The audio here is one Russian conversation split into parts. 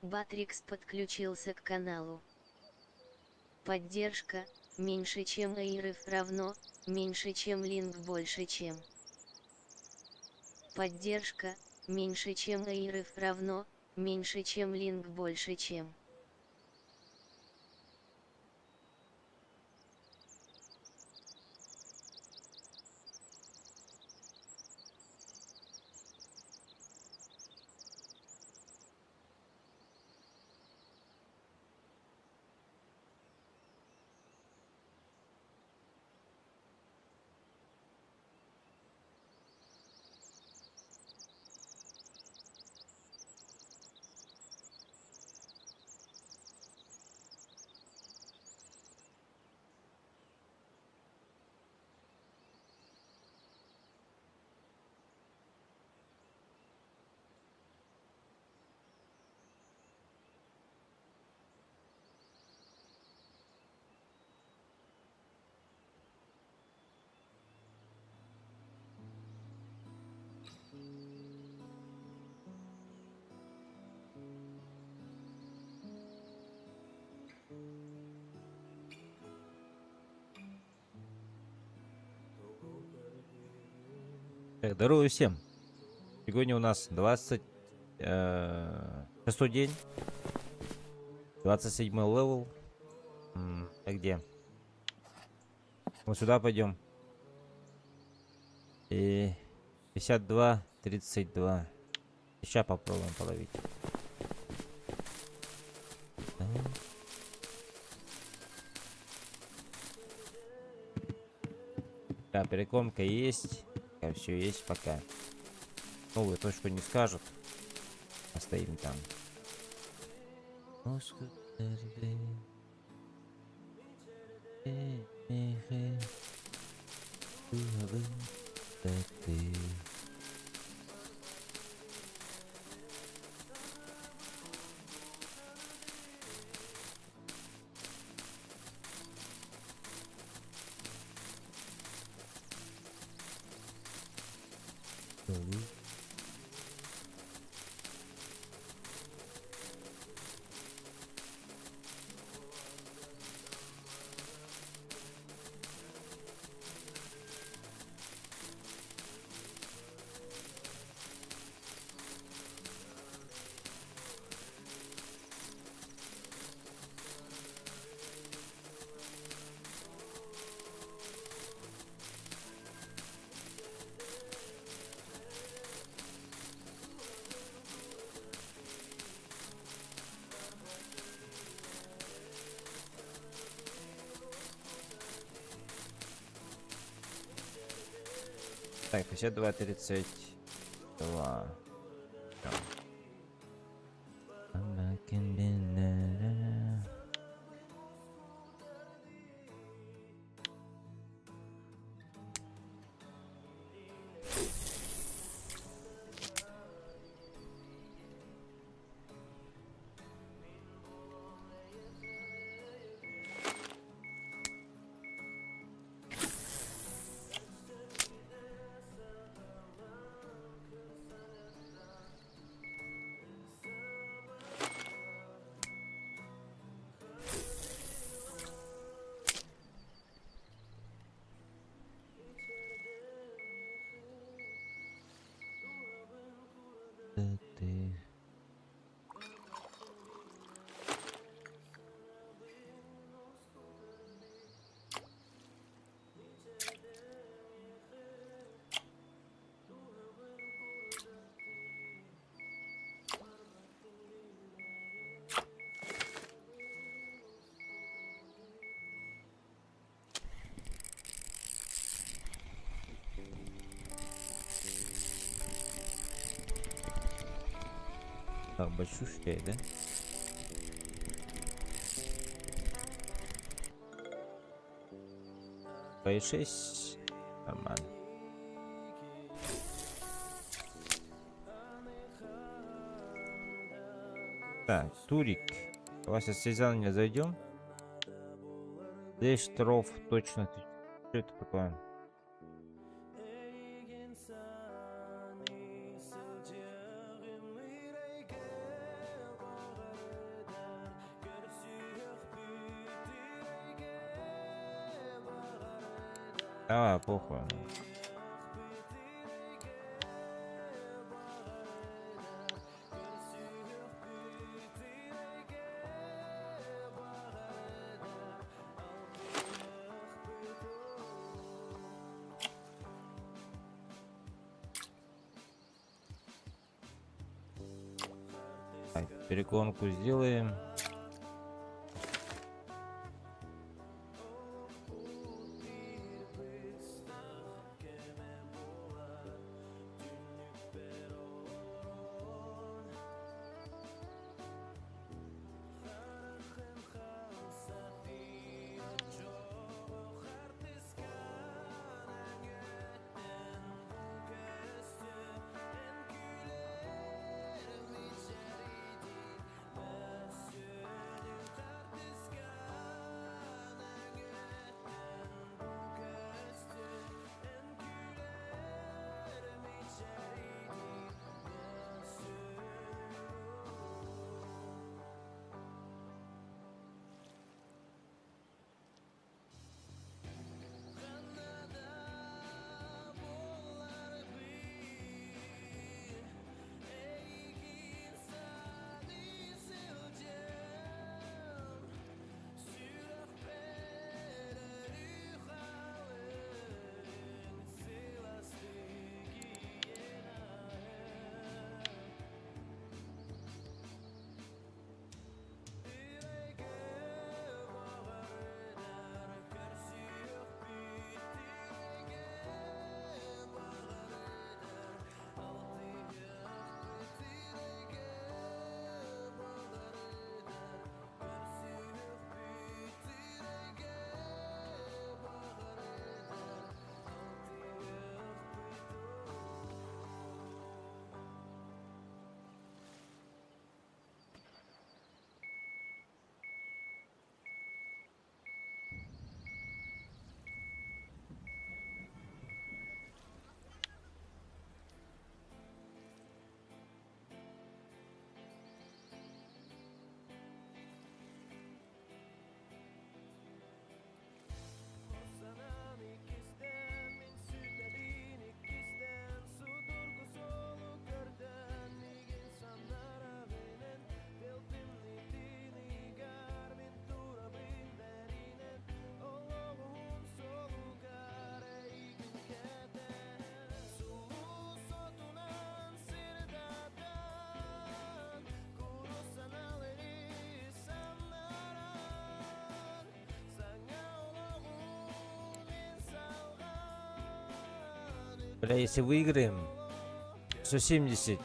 Батрикс подключился к каналу. Поддержка, меньше чем Airef равно, меньше чем Link больше чем. Поддержка, меньше чем Airef равно, меньше чем Link больше чем. Так, здорово всем. Сегодня у нас 6-й день. 27 левел. А где? Вот сюда пойдем. И 52, 32. Сейчас попробуем половить. Да, перекормка есть. Все есть пока. Новую точку не скажут. Оставим там. Так, 52, 32. Так, большущая, да? P6. Нормально. Так, турик. Давай состязание зайдем. Здесь штраф точно. Что это такое? Давай, похуй. Так, перегонку сделаем. Бля, если выиграем, 170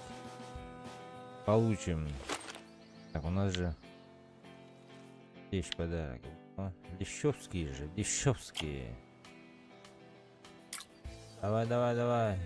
получим. Так, у нас же есть подарок. О, Лещевские же, Лещевские. Давай, давай, давай.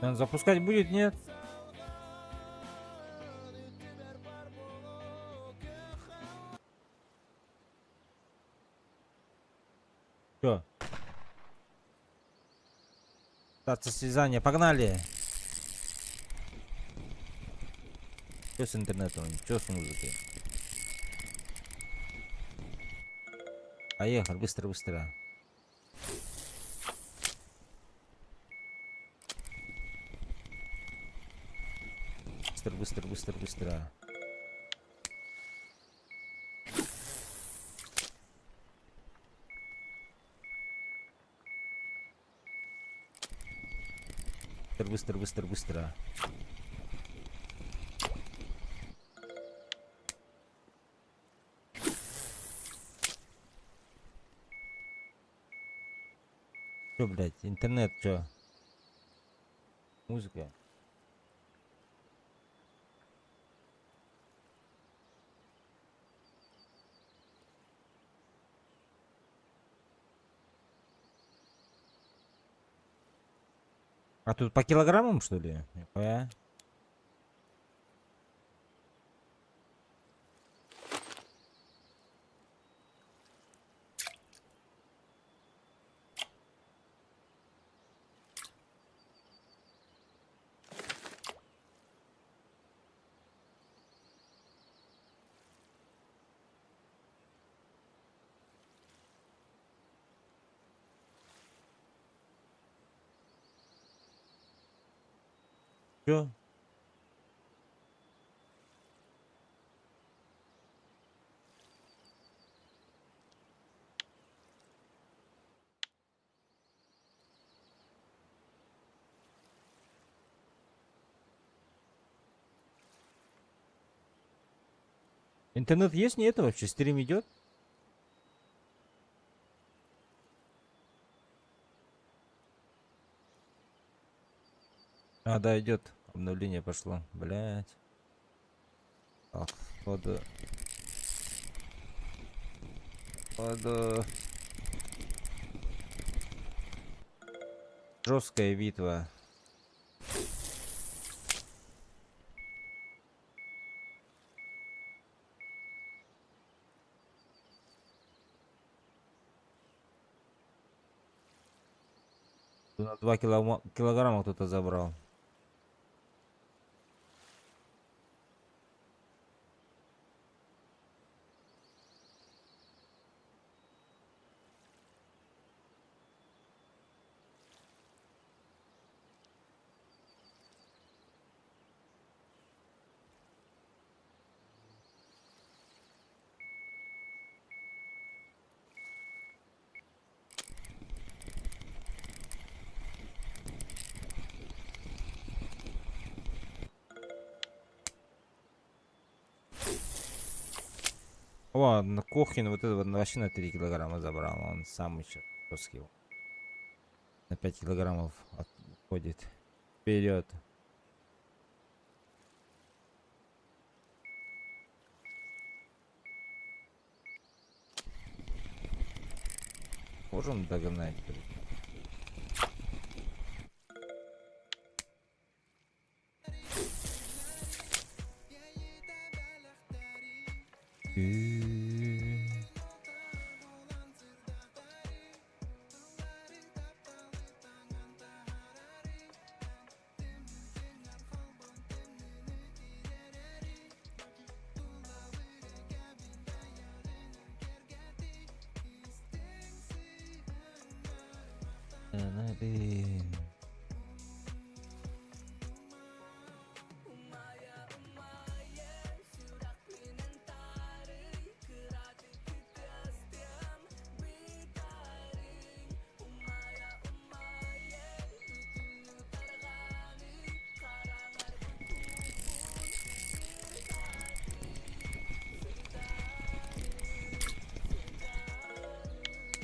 Он запускать будет, нет? Чё? Станция связания, погнали! Что с интернетом? Что с музыкой? Поехали, быстро, быстро. Быстро, быстро, быстро, быстро. Быстро, быстро, быстро. Чё, блядь, интернет, чё? Музыка. А тут по килограммам, что ли? Нихуя. Чё? Интернет есть? Нет вообще? Стрим идет? А, да, идет. Обновление пошло. Блять. Так, походу. Жесткая битва. На 2 килограмма кто-то забрал. О, на Кохин вот это вот вообще на 3 килограмма забрал. Он сам еще жесткий. На 5 килограммов отходит. Вперед. Можем догнать.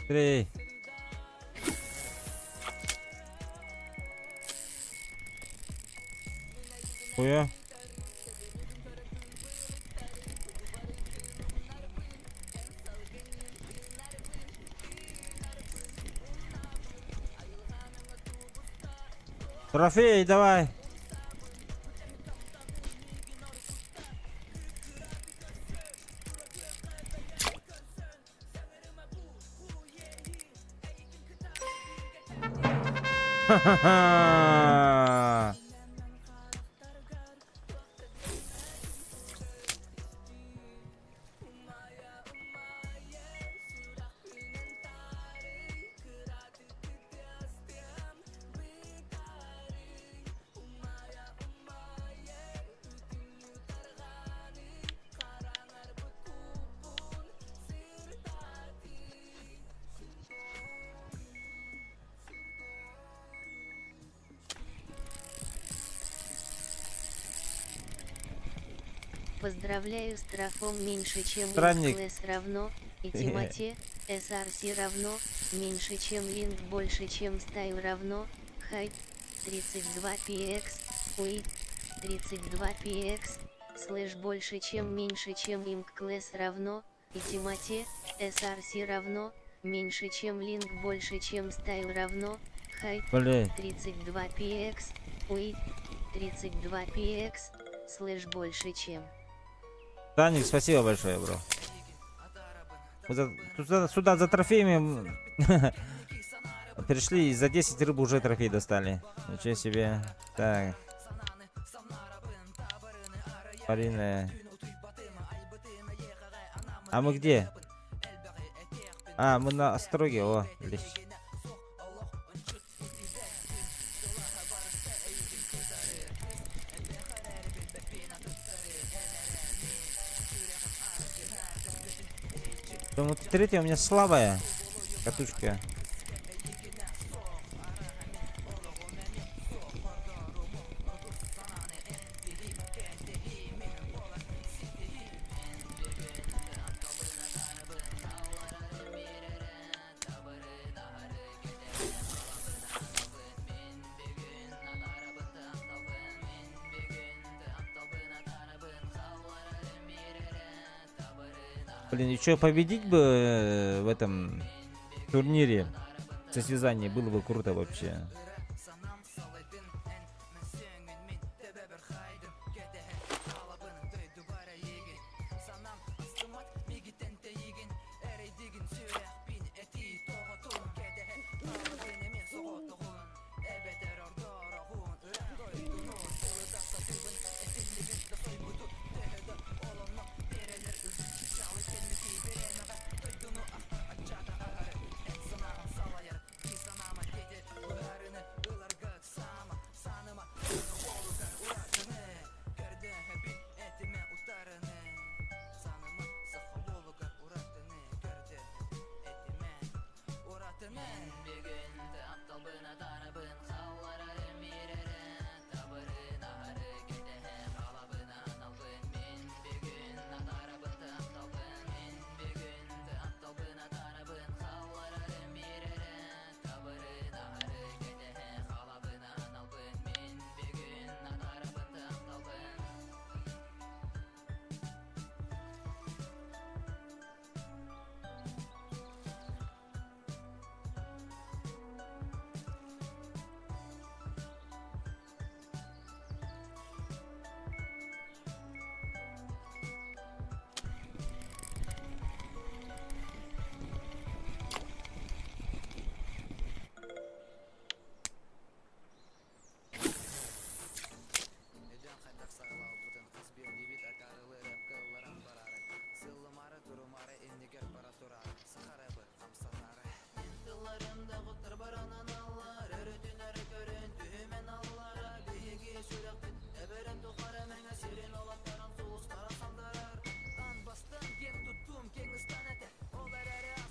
Быстрей. Хуя. Трофей, давай. Ха-ха-ха! Поздравляю с трафом меньше, чем Странник. класс равно, и темате, SRC равно, меньше, чем линк больше, чем стаю равно, хайп, 32px, уи, 32px, слэш больше, чем меньше, чем имк класс равно, и темате, SRC равно, меньше, чем линк больше, чем стаю равно, хайп, Блин. 32px, уи, 32px, слэш больше, чем. Даник, спасибо большое, бро. Мы сюда за трофеями пришли, и за 10 рыб уже трофей достали. Ничего себе. Так. Парина. А мы где? А, мы на остроге. О, здесь. Вот третья у меня слабая катушка. Блин, еще победить бы в этом турнире состязании было бы круто вообще.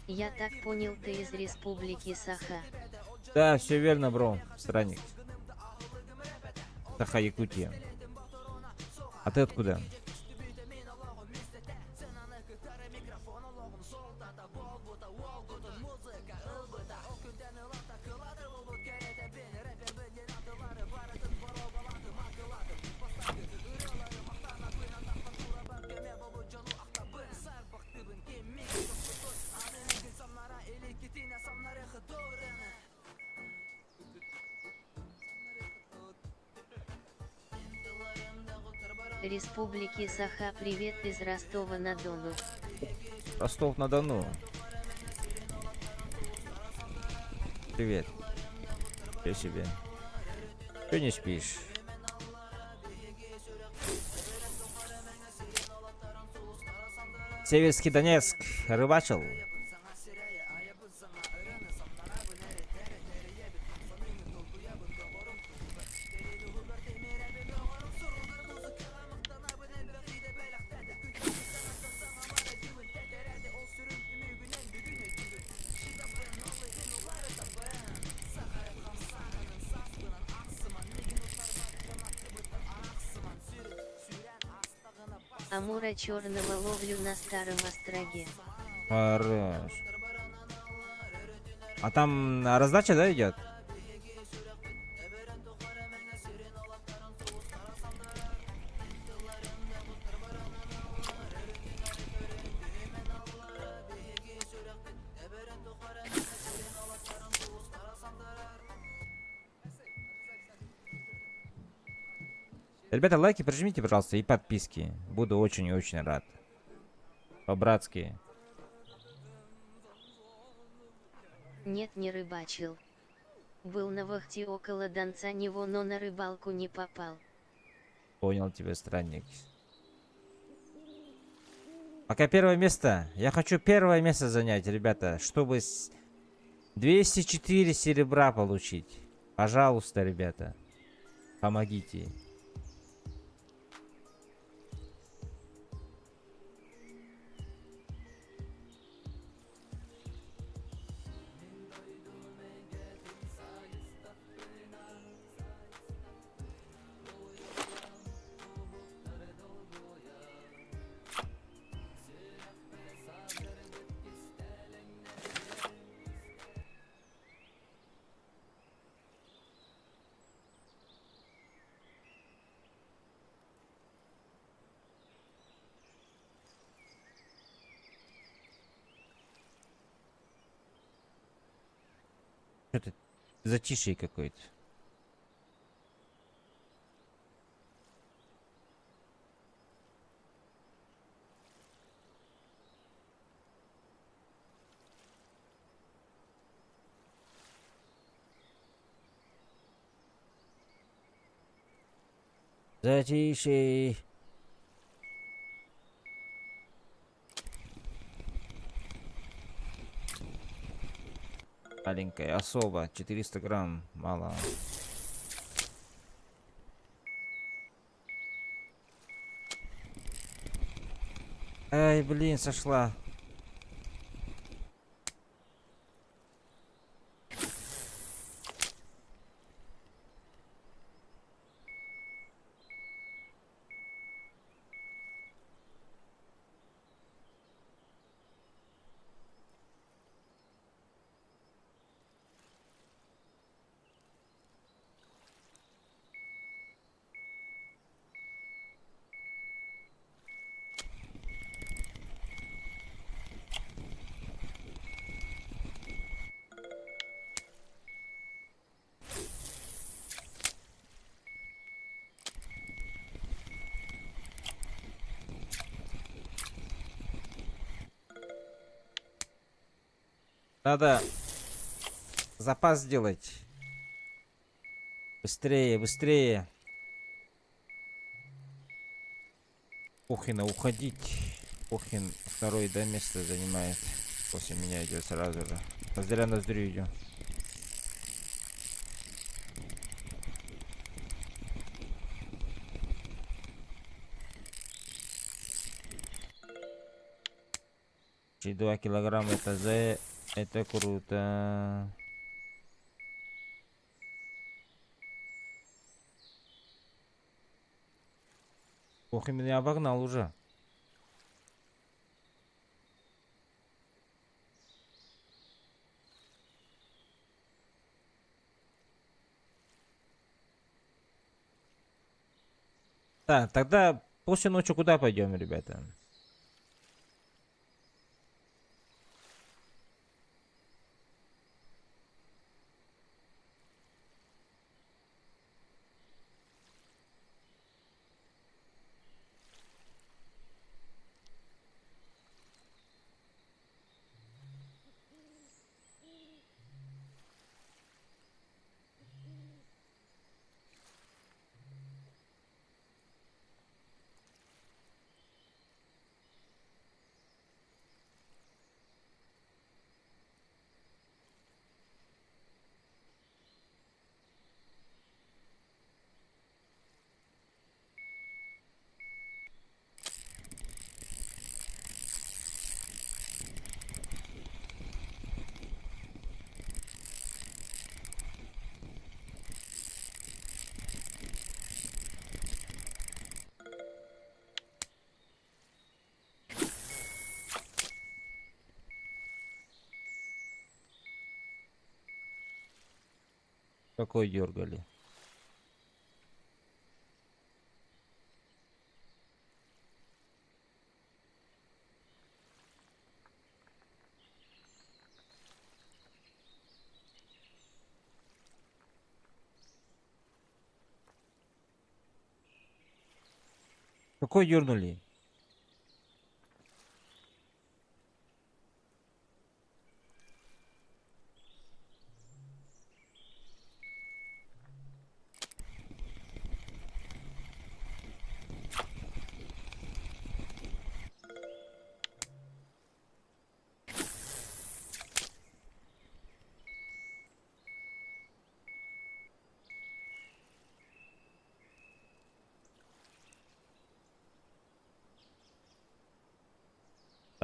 Я так понял, ты из республики Саха. Да, все верно, бро. Странник. Саха, Якутия. А ты откуда? Республики Саха, привет из Ростова-на-Дону. Ростов-на-Дону. Привет. Спи себе. Чё не спишь? Северский Донецк. Рыбачил? Амура черного ловлю на старом остроге. Хорош. А там раздача, да, идет? Ребята, лайки прижмите, пожалуйста, и подписки. Буду очень и очень рад. По-братски. Нет, не рыбачил. Был на вахте около Донца него, но на рыбалку не попал. Понял тебя, странник. Пока первое место. Я хочу первое место занять, ребята, чтобы 204 серебра получить. Пожалуйста, ребята. Помогите. Что-то затишье какое-то. Затишье. Маленькая особа, 400 грамм, мало. Ай, блин, сошла. Надо запас сделать. Быстрее, быстрее. Пухина уходить. Пухин второе, да, место занимает. После меня идет сразу же. Ноздря ноздрю идем. И 2 килограмма это круто. Пухин меня обогнал уже. Так, тогда после ночи куда пойдем, ребята? Какой дергали? Какой дернули?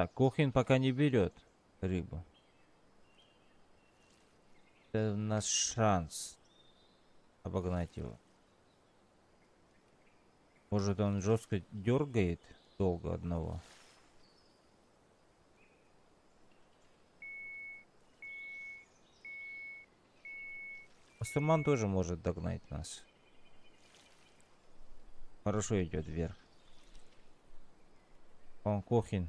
Так, Кухин пока не берет рыбу. Это у нас шанс обогнать его. Может, он жестко дергает долго одного. Бастурман тоже может догнать нас. Хорошо идет вверх. Он Кухин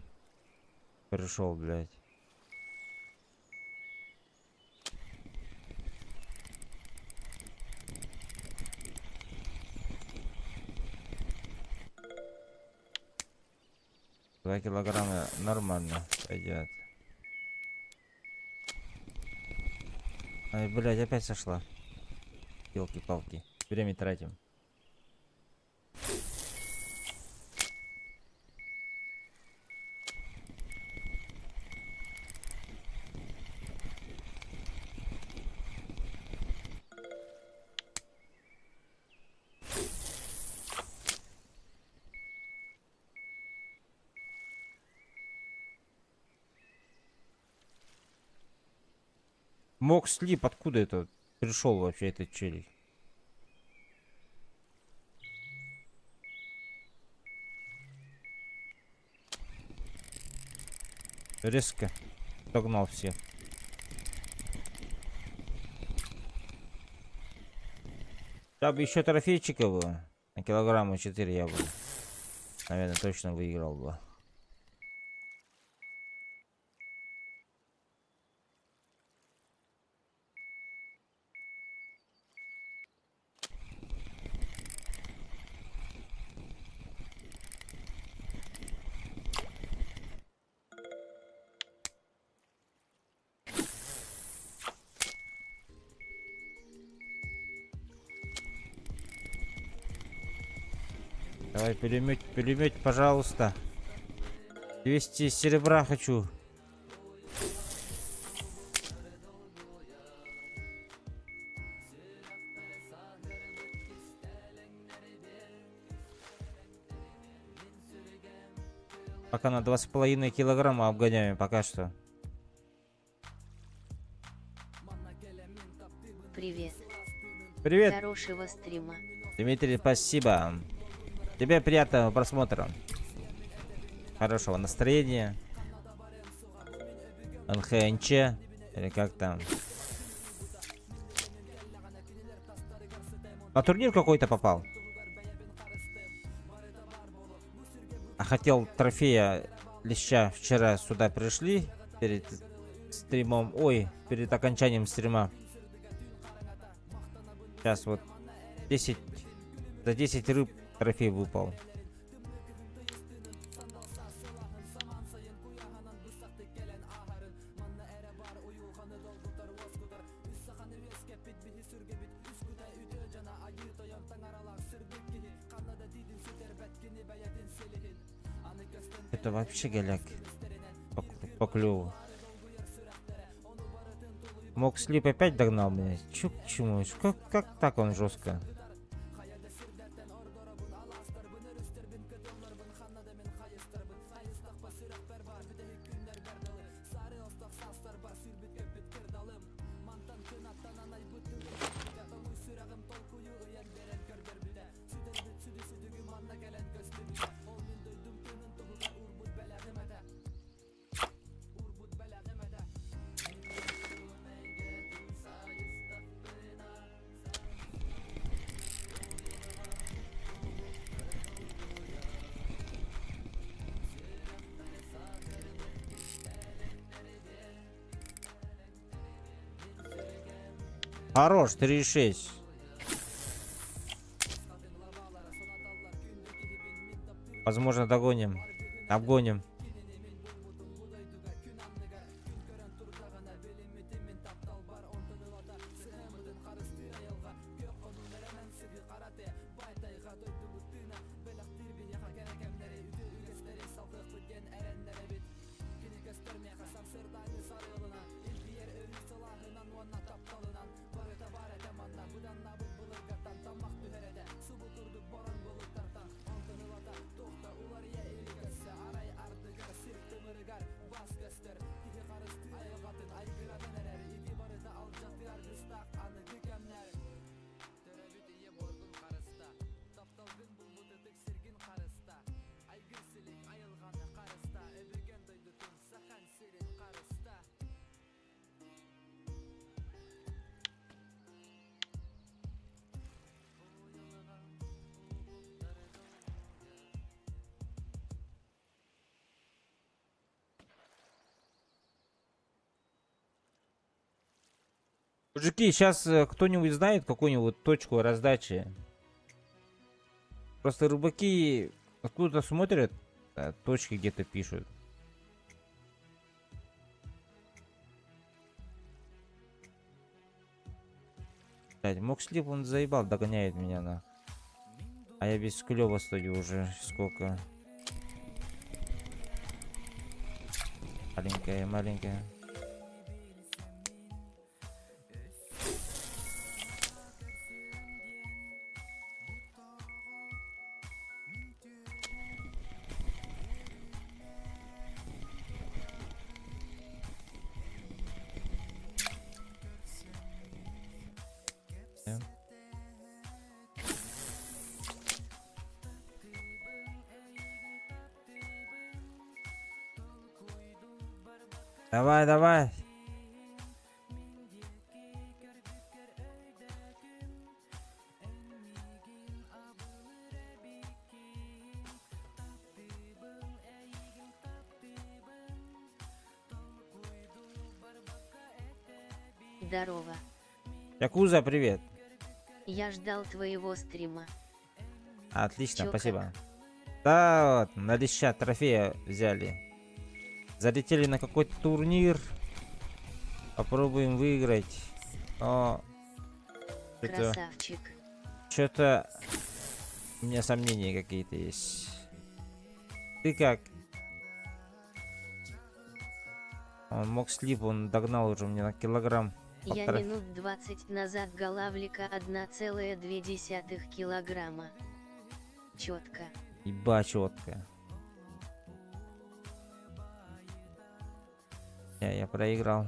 пришел, блядь. Два килограмма нормально пойдет. Ай, блядь, опять сошла. Елки-палки. Время тратим. Мог слип, откуда это пришел вообще этот челик? Резко догнал всех. Да бы еще трофейчика было. На килограмма 4 я бы, наверное, точно выиграл бы. Давай, пулемет, пожалуйста. 200 серебра хочу. Пока на 2,5 килограмма обгоняем, пока что. Привет. Привет, Хорошего стрима. Дмитрий, спасибо. Тебе приятного просмотра. Хорошего настроения. НХНЧ. Или как там. На турнир какой-то попал. А хотел трофея леща. Вчера сюда пришли. Перед стримом. Ой, перед окончанием стрима. Сейчас вот 10. За 10 рыб трофей выпал. Это вообще голяк по клёву. Мог слип опять догнал меня. Чё к чему? Как так он жестко? Хорош, 3,6. Возможно, догоним. Обгоним. Мужики, сейчас кто-нибудь знает какую-нибудь точку раздачи? Просто рыбаки откуда-то смотрят, точки где-то пишут. Блядь, Мокслип, он заебал, догоняет меня на. А я без клёва стою уже сколько. Маленькая, маленькая. Давай, давай. Здорово. Якуза, привет. Я ждал твоего стрима. Отлично, Чё, спасибо. Да, вот, на леща трофея взяли. Залетели на какой-то турнир. Попробуем выиграть. Но Красавчик. что-то у меня сомнения какие-то есть. Ты как? Он Мокслип, он догнал уже меня на килограмм. Я полтора. минут 20 назад голавлика 1,2 килограмма. Четко. Еба четко. Я проиграл.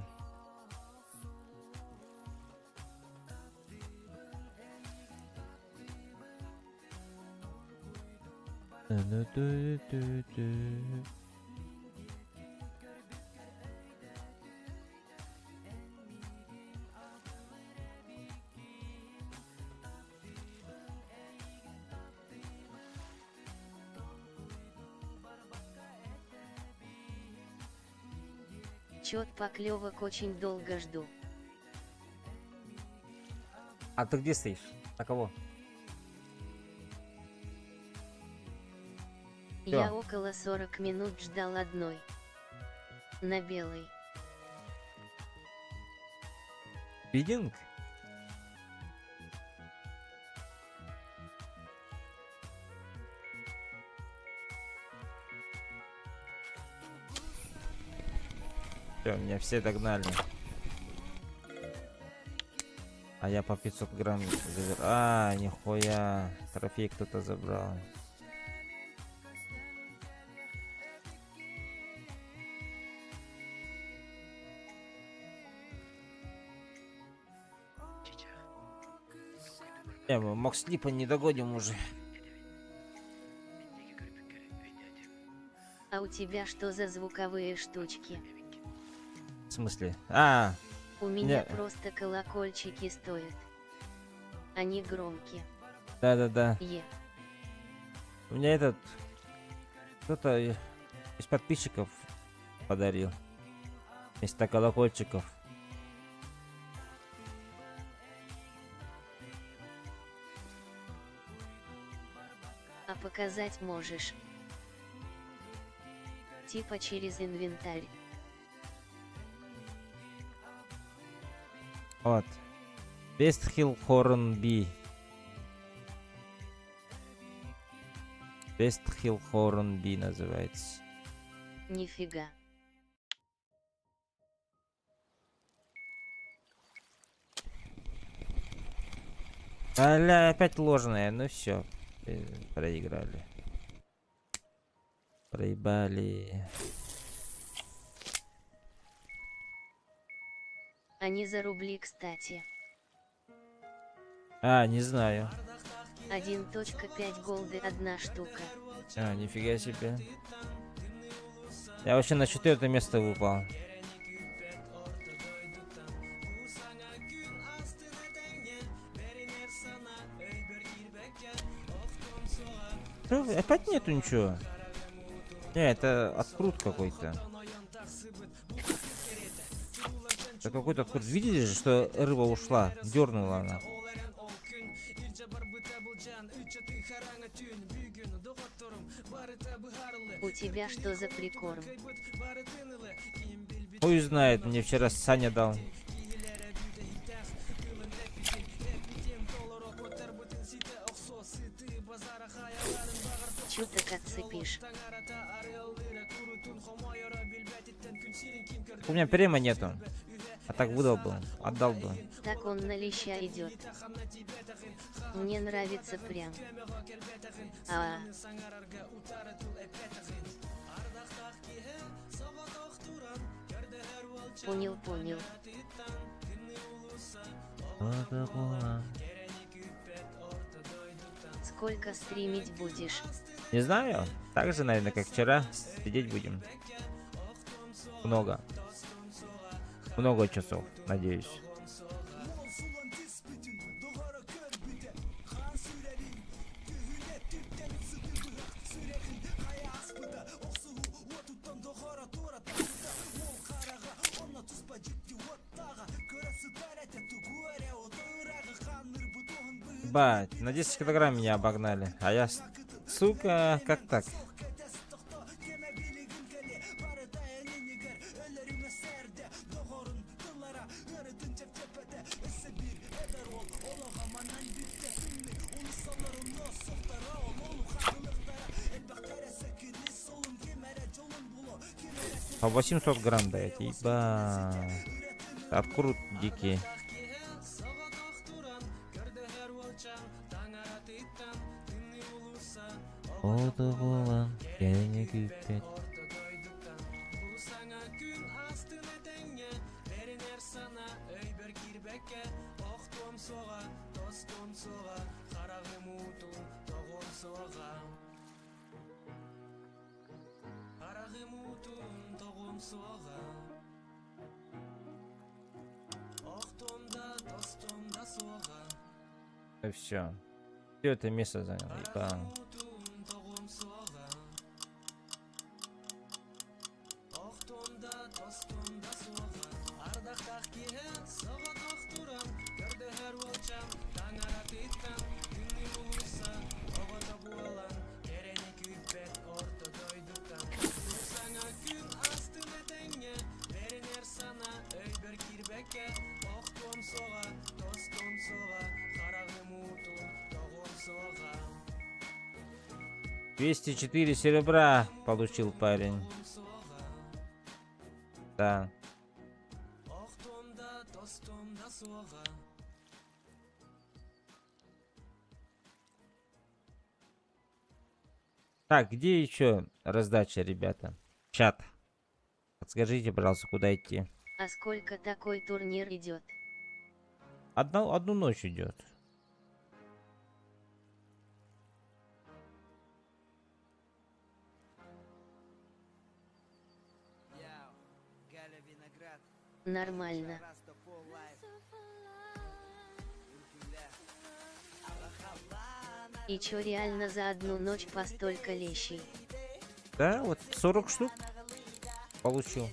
Чет поклевок очень долго жду. А ты где стоишь? На кого? Я Всё. около 40 минут ждал одной. На белой. Бидинг? Все, меня все догнали. А я по 500 грамм забрал. А, нихуя. Трофей кто-то забрал. Мы Мокслипа не догоним уже. А у тебя что за звуковые штучки? В смысле? А, У меня Не. просто колокольчики стоят. Они громкие. да-да-да. У меня этот... Кто-то из подписчиков подарил. Вместо колокольчиков. А показать можешь. Типа через инвентарь. Вот. Best Hill Hornby. Best Hill Hornby называется. Нифига. Аля, опять ложная. Ну все. Проиграли. Проебали. Они за рубли, кстати. А, не знаю. 1.5 голды 1 штука. А, нифига себе. Я вообще на 4-е место выпал. Опять нету ничего. Не, это открут какой-то. Это какой-то открут. Видели же, что рыба ушла? Дернула она. У тебя что за прикорм? Хуй знает, мне вчера Саня дал. Чё так отцепишь? У меня према нету. А так выдал бы, отдал бы. Так он на леща идет. Мне нравится прям. Понял, понял. Сколько стримить будешь? Не знаю. Так же, наверное, как вчера. Сидеть будем. Много. Много часов, надеюсь. Бать, на 10 килограмм меня обогнали. А я, сука, как так? По 800 грамм дает, ебать. Открут дикие. И все. Все это место занял. Ебать. $204 серебра получил парень. Да. Так, где еще раздача, ребята? Чат. Подскажите, пожалуйста, куда идти? А сколько такой турнир идет? Одну ночь идет. Нормально. И чё, реально за одну ночь по столько лещей? Да, вот 40 штук получил.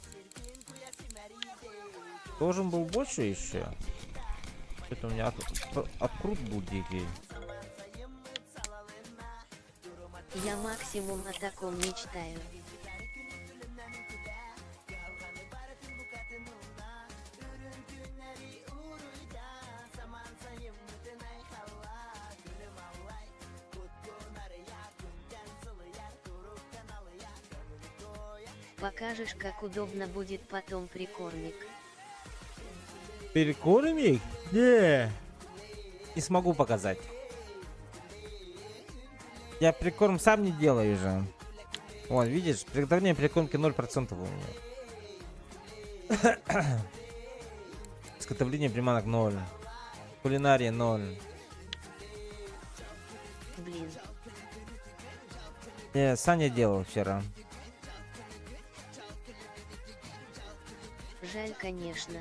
Должен был больше еще. Это у меня открут был дикий. Я максимум о таком мечтаю. Покажешь, как удобно будет потом прикормик. Перекормик? Не. Не смогу показать. Я прикорм сам не делаю же. Вот, видишь, приготовление прикормки 0% у меня. Изготовление приманок 0. Кулинария 0. Блин. Саня делал вчера. Жаль, конечно.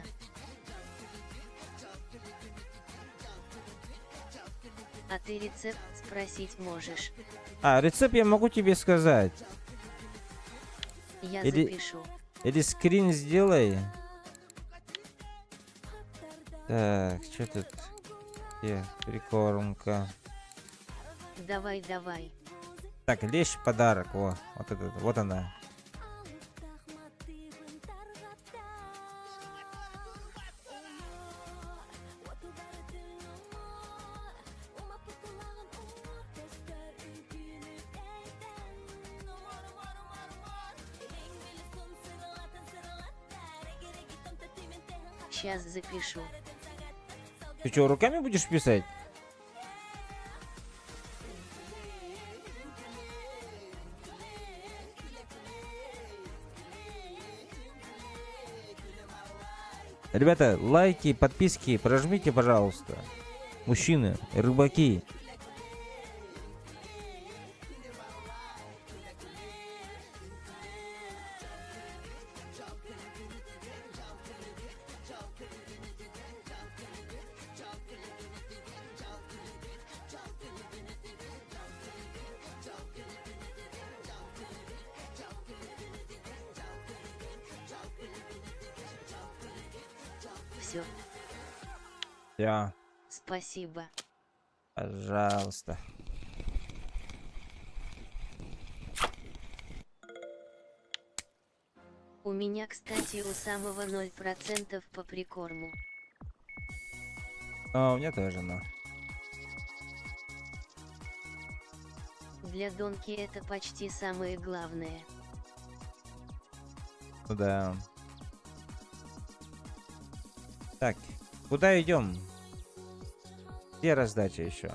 А ты рецепт спросить можешь. А, рецепт я могу тебе сказать. Я Или- запишу. Или скрин сделай. Так, что тут? Где? Прикормка. Давай, давай. Так, лещ подарок. Во, вот этот, вот она. Сейчас запишу. Ты что, руками будешь писать? Ребята, лайки, подписки прожмите, пожалуйста. Мужчины, рыбаки. Все. Я, Спасибо. пожалуйста. У меня, кстати, у самого 0% по прикорму. А, у меня тоже, но. Для донки это почти самое главное. Ну да. Так, куда идем? Где раздача еще?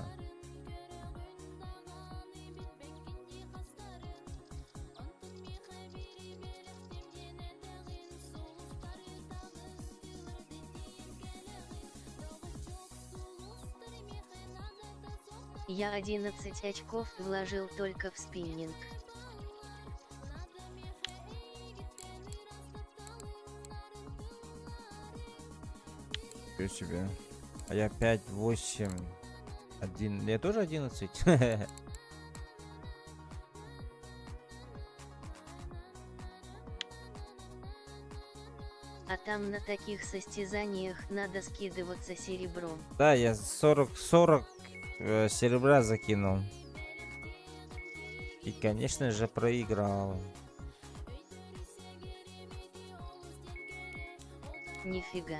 Я 11 очков вложил только в спиннинг. Ничего себе. А я 5, 8, 1. Я тоже 11. А там на таких состязаниях надо скидываться серебром. Да, я 40 серебра закинул. И, конечно же, проиграл. Нифига.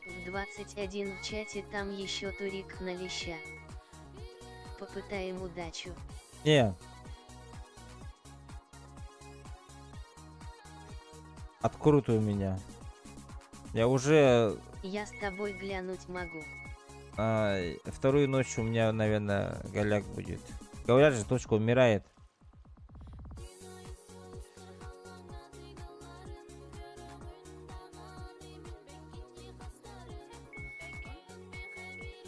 В 21 в чате там еще турик на леща. Попытаем удачу. Не. Открутый у меня. Я уже Я с тобой глянуть могу. вторую ночь у меня, наверное, голяк будет. Говорят же, точка умирает.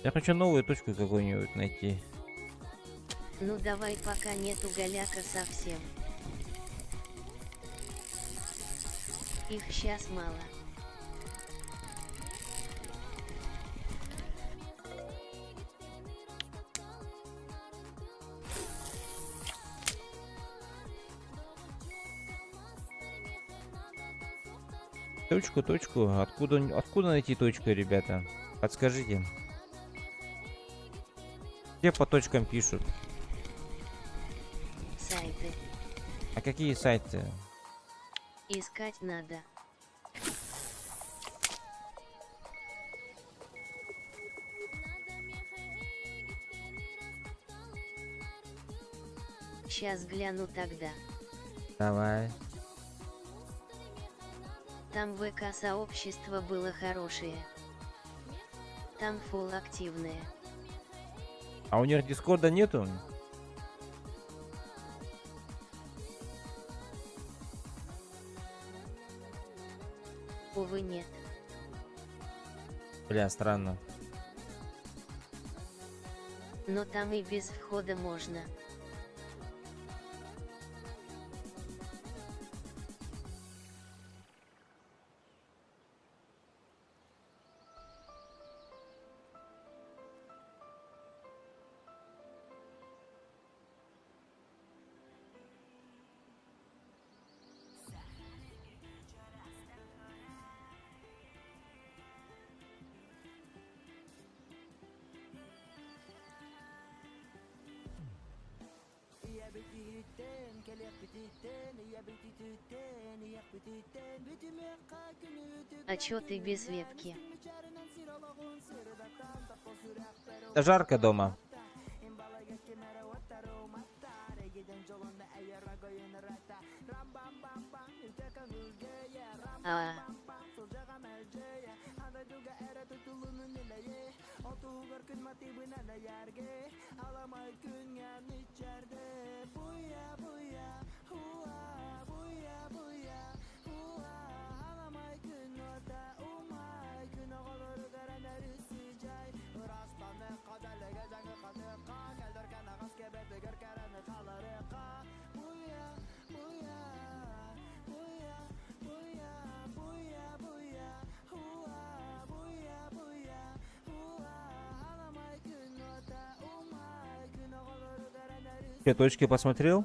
Я хочу новую точку какую-нибудь найти. Ну давай, пока нету голяка совсем. Их сейчас мало. Точку. Откуда найти точку, ребята? Подскажите. Все по точкам пишут. Сайты. А какие сайты? Искать надо. Сейчас гляну тогда. Давай. Там ВК сообщество было хорошее. Там фул активное. А у них дискорда нету? Увы, нет. Бля, странно. Но там и без входа можно. А чё ты без ветки? Да жарко дома. Все точки посмотрел?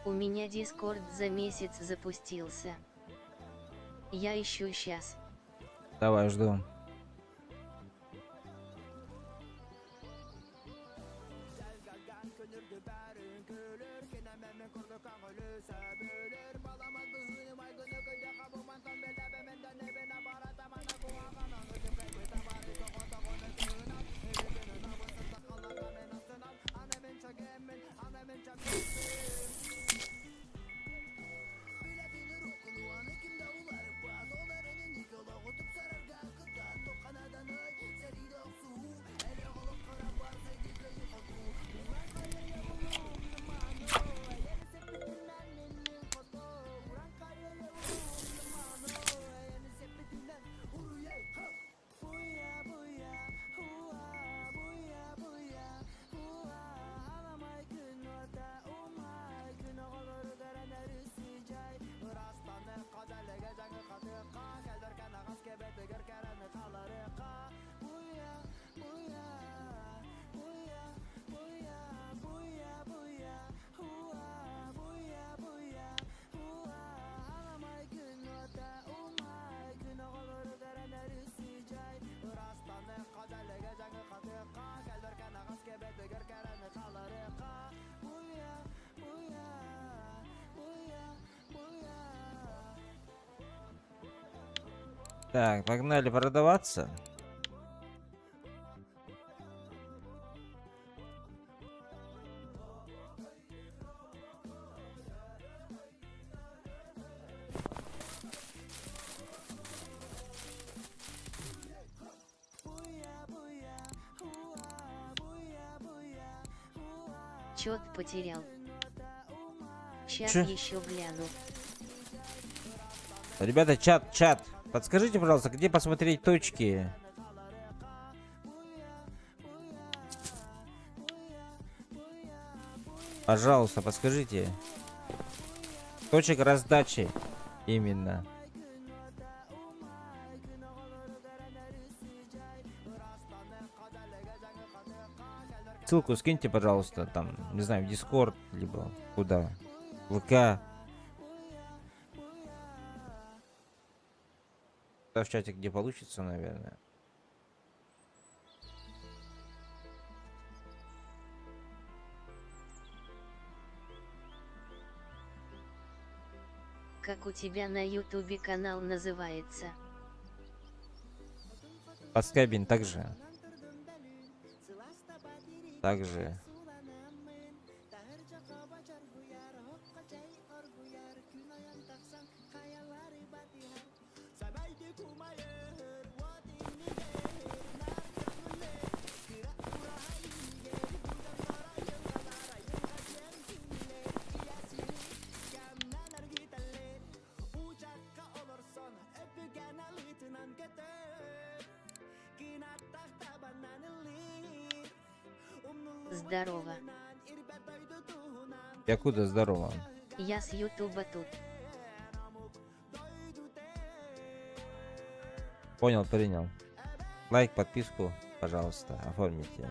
У меня Дискорд за месяц запустился. Я ищу сейчас. Давай, жду. Так, погнали продаваться. Чёт потерял. Сейчас Чё? еще гляну. Ребята, чат. Подскажите, пожалуйста, где посмотреть точки? Пожалуйста, подскажите. Точек раздачи. Именно. Ссылку скиньте, пожалуйста, там, не знаю, в Discord, либо куда. ВК. Да, в чате, где получится, наверное. Как у тебя на ютубе канал называется? Подскайбин также. Также. Здорово. Якуда здорово. Я с ютуба тут. Понял, принял. Лайк, подписку, пожалуйста, оформите.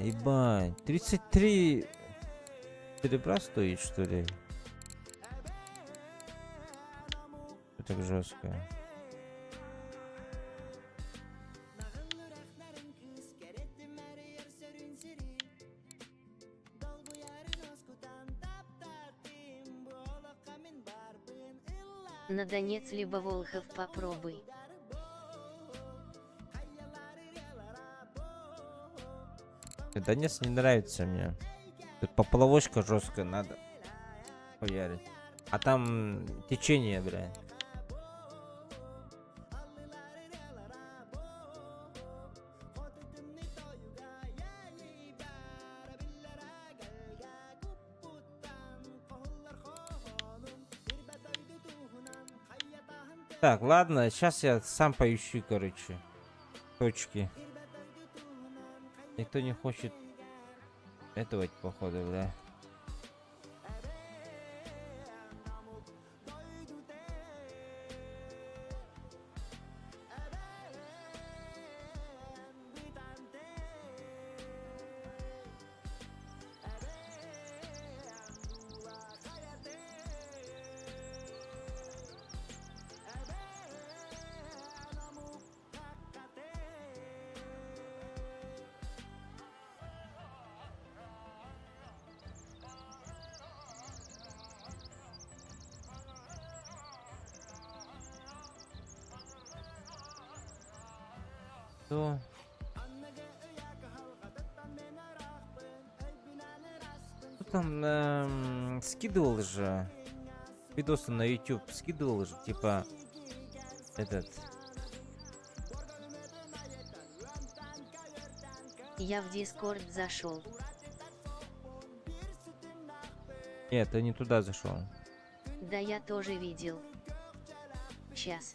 Ебать. 33 серебра стоит, что ли? Это так жестко. На Донец либо Волхов попробуй. Донец не нравится мне. Тут поплавочка жестко надо хуярить. А там течение, блядь. Так, ладно, сейчас я сам поищу, короче, точки. Никто не хочет этого, походу, да. Что? Кто там скидывал же видосы на YouTube, скидывал же, типа этот. Я в Дискорд зашел. Нет, ты не туда зашел. Да я тоже видел. Сейчас.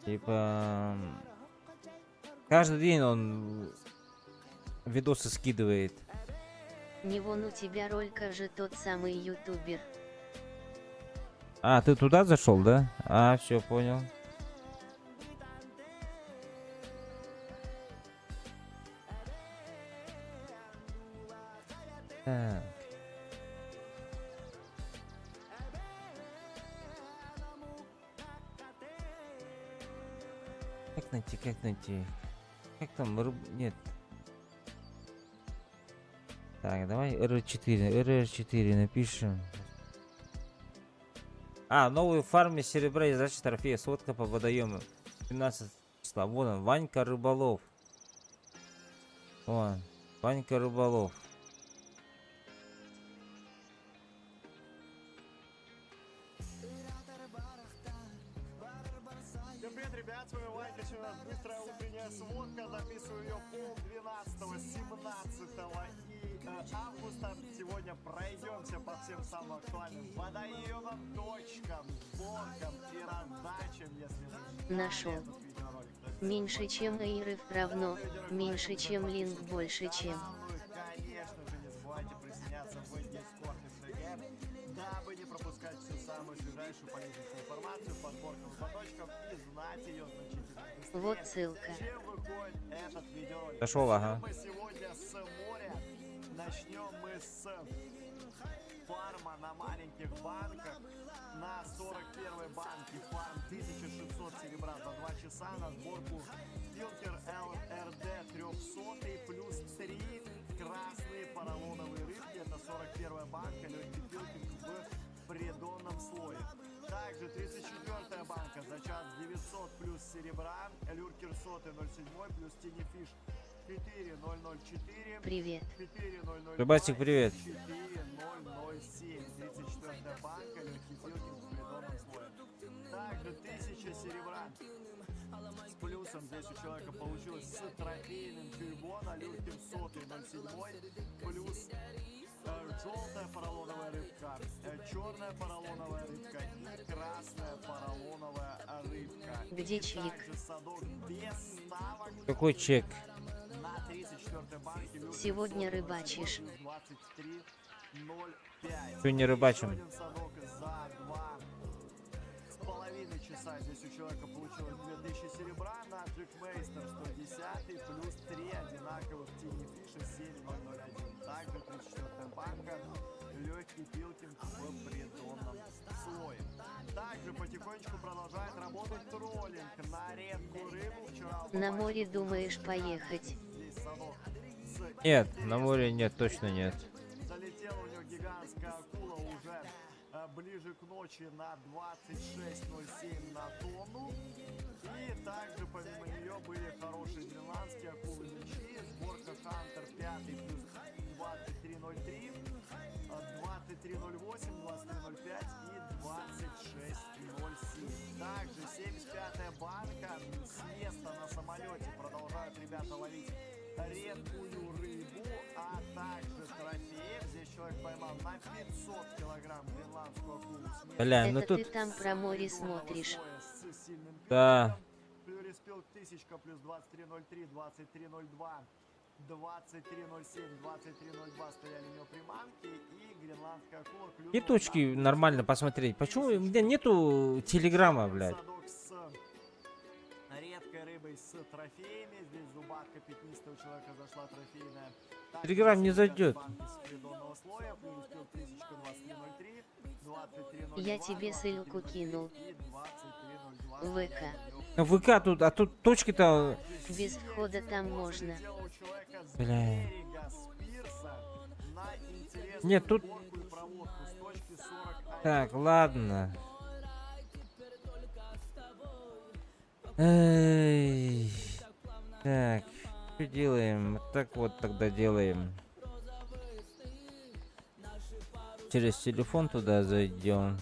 Типа каждый день он видосы скидывает. Не вон у тебя ролька же тот самый ютубер. А, ты туда зашел, да? А, все, понял. Так. Как найти, как найти? Как там? Нет. Так, давай RR4 напишем. А, новую фарме серебра и сдачи трофея. Сводка по водоему. 17 числа. Вон он, Ванька Рыболов. Вон, Ванька Рыболов. Всем привет, ребят, с вами Ванька, у нас быстрая утренняя сводка, записываю ее пол-12, 17 августа. Сегодня пройдемся по всем самым актуальным водоемам, точкам, сборкам и раздачам, если вы ждали Нашел. этот видеоролик. Меньше чем Эйров равно, меньше чем Линк больше чем. Конечно же, не забывайте присоединяться в Discord и СГ. Дабы не пропускать всю самую свежайшую полезную информацию, подборку лоточков и знать ее значительно быстрее, Вот ссылка. чем выходит этот видеоролик. Зашел, ага. Мы сегодня с моря. Начнем мы с фарма на маленьких банках. На 41 банке фарм 1600 серебра за 2 часа на сборку Филкер LRD 300 плюс 3 красные поролоновые рыбки. Это 41 банка, легкий филкинг в придонном слое. Также 34 банка за час 900 плюс серебра, люркер соты 0,7 плюс тинифиш 4004. Привет. 4002, Рыбачик, привет. 4007. 34 банка, легкий филкинг в придонном слое. Также 1000 серебра с плюсом. Здесь у человека получилось с трофейным тюйбона, люркер соты 0,7 плюс желтая поролоновая рыбка, черная поролоновая рыбка и красная поролоновая рыбка. Где И чек? также садок без ставок Какой чек? на 34 банке. люркер Сегодня соты рыбачишь. 23,05. Чё не рыбачим? Еще один садок за 2,5 часа. Здесь у человека получилось 2000 серебра на Джекмейстер 110 плюс 3 одинаковых тинифиша 7001. Также 34 банка, легкий пилкинг в придонном слое. Также потихонечку продолжает работать троллинг на редкую рыбу. Вчера На море думаешь поехать? здесь садок с Нет, на море нет, точно нет. залетела у него гигантская акула уже ближе к ночи на 26,07 на тонну. И также помимо нее были хорошие гренландские акулы мечи. Сборка Хантер 5 плюс 23,03, 23,08, 23,05 и 26,07. Также 75-я банка с места на самолете продолжают ребята ловить редкую рыбу, а также трофеев. Здесь человек поймал на 500 килограмм гренландскую акулу с места. Бля, ну Это тут... ты там про море смотришь. С сильным Да. пилкингом. Плюриспилк 1000 плюс 23,03, 23,02, 23,07, 23,02 стояли у него приманки и гренландская акула клюнула И точки на нормально посмотреть. Почему у меня нету телеграмма, блядь? садок с редкой рыбой с трофеями. Здесь зубатка пятнистая у человека зашла трофейная. Также Телеграм не 75 зайдет. банки с придонного слоя, Плюриспилк 1000, 23,03, 23,02, Я тебе ссылку 23,03 кинул. и 23,02 В ВК. Ну, ВК тут, а тут точки-то... Без входа там можно. Бля. Нет, Нет, тут- тут... Так, ладно. Эй. Так, что делаем? Вот так вот тогда делаем. Через телефон туда зайдем.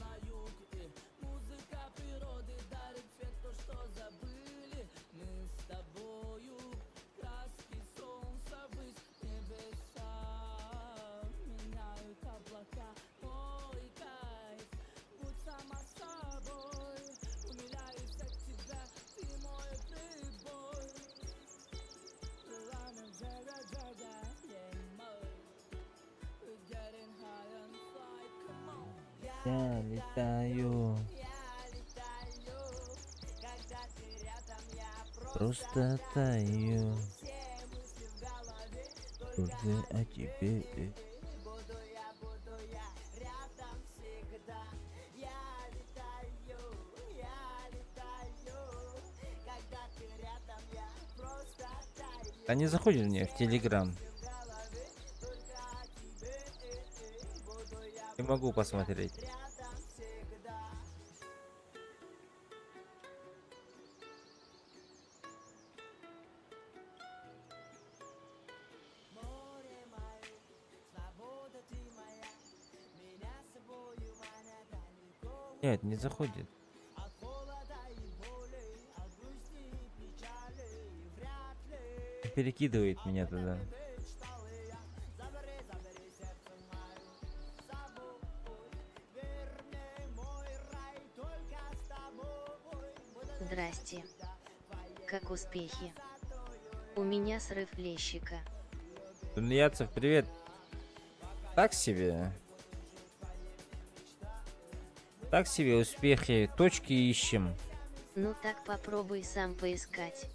Я летаю. Просто таю. Только о тебе. Они заходят мне в Телеграм. Не могу посмотреть. Нет, не заходит. Перекидывает меня туда. Здрасте. Как успехи? У меня срыв лещика. Тунеядцев, привет. Так себе. Так себе успехи. Точки ищем. Ну так попробуй сам поискать.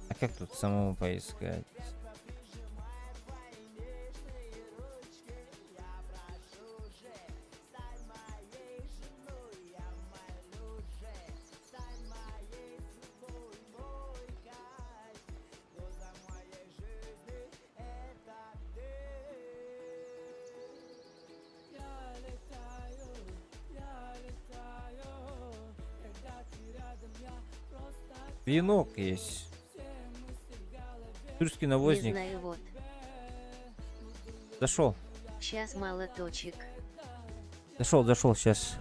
А как тут самому поискать? Венок есть. Тульский Не навозник. знаю, вот. Зашел. Сейчас мало точек. Зашел сейчас.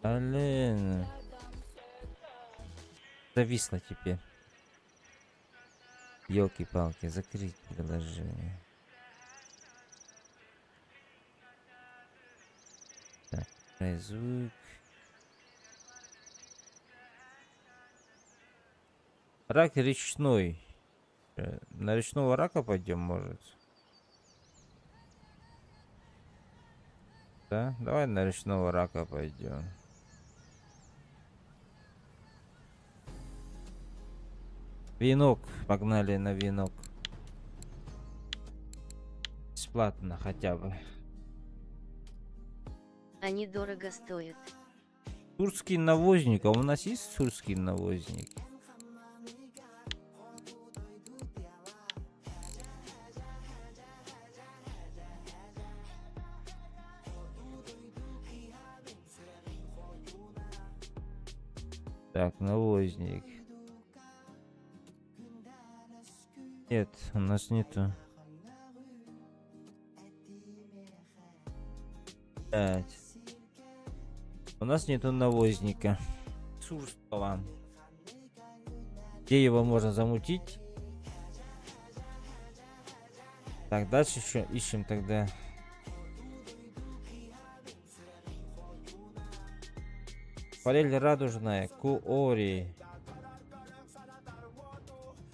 Блин. Зависло теперь. Елки-палки, закрыть приложение. Так, звук. Рак речной. На речного рака пойдем, может? Да? Давай на речного рака пойдем. Венок. Погнали на венок. Бесплатно хотя бы. Они дорого стоят. Турский навозник. А у нас есть турский навозник? Так, навозник. Нет, у нас нету. Пять. У нас нету навозника. Сурского. Где его можно замутить? Так, дальше еще ищем тогда. Форель радужная, куори.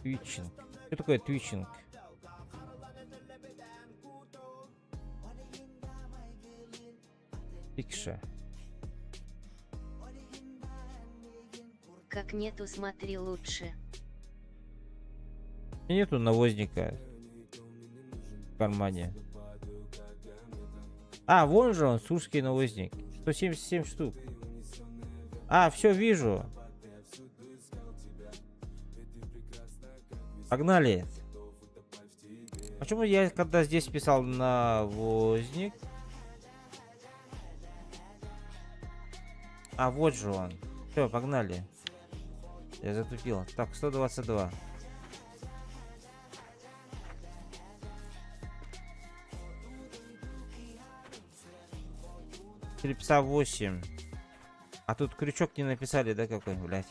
Твичинг. Что такое твичинг? Пикша. Как нету, смотри лучше. Нету навозника в кармане. А, вон же он, сурский навозник. 177 штук. А, все вижу. Погнали. Почему я когда здесь писал навозник? А, вот же он. Все, погнали. Я затупил. Так, 122. Крипса 8. А тут крючок не написали, да, какой, блядь?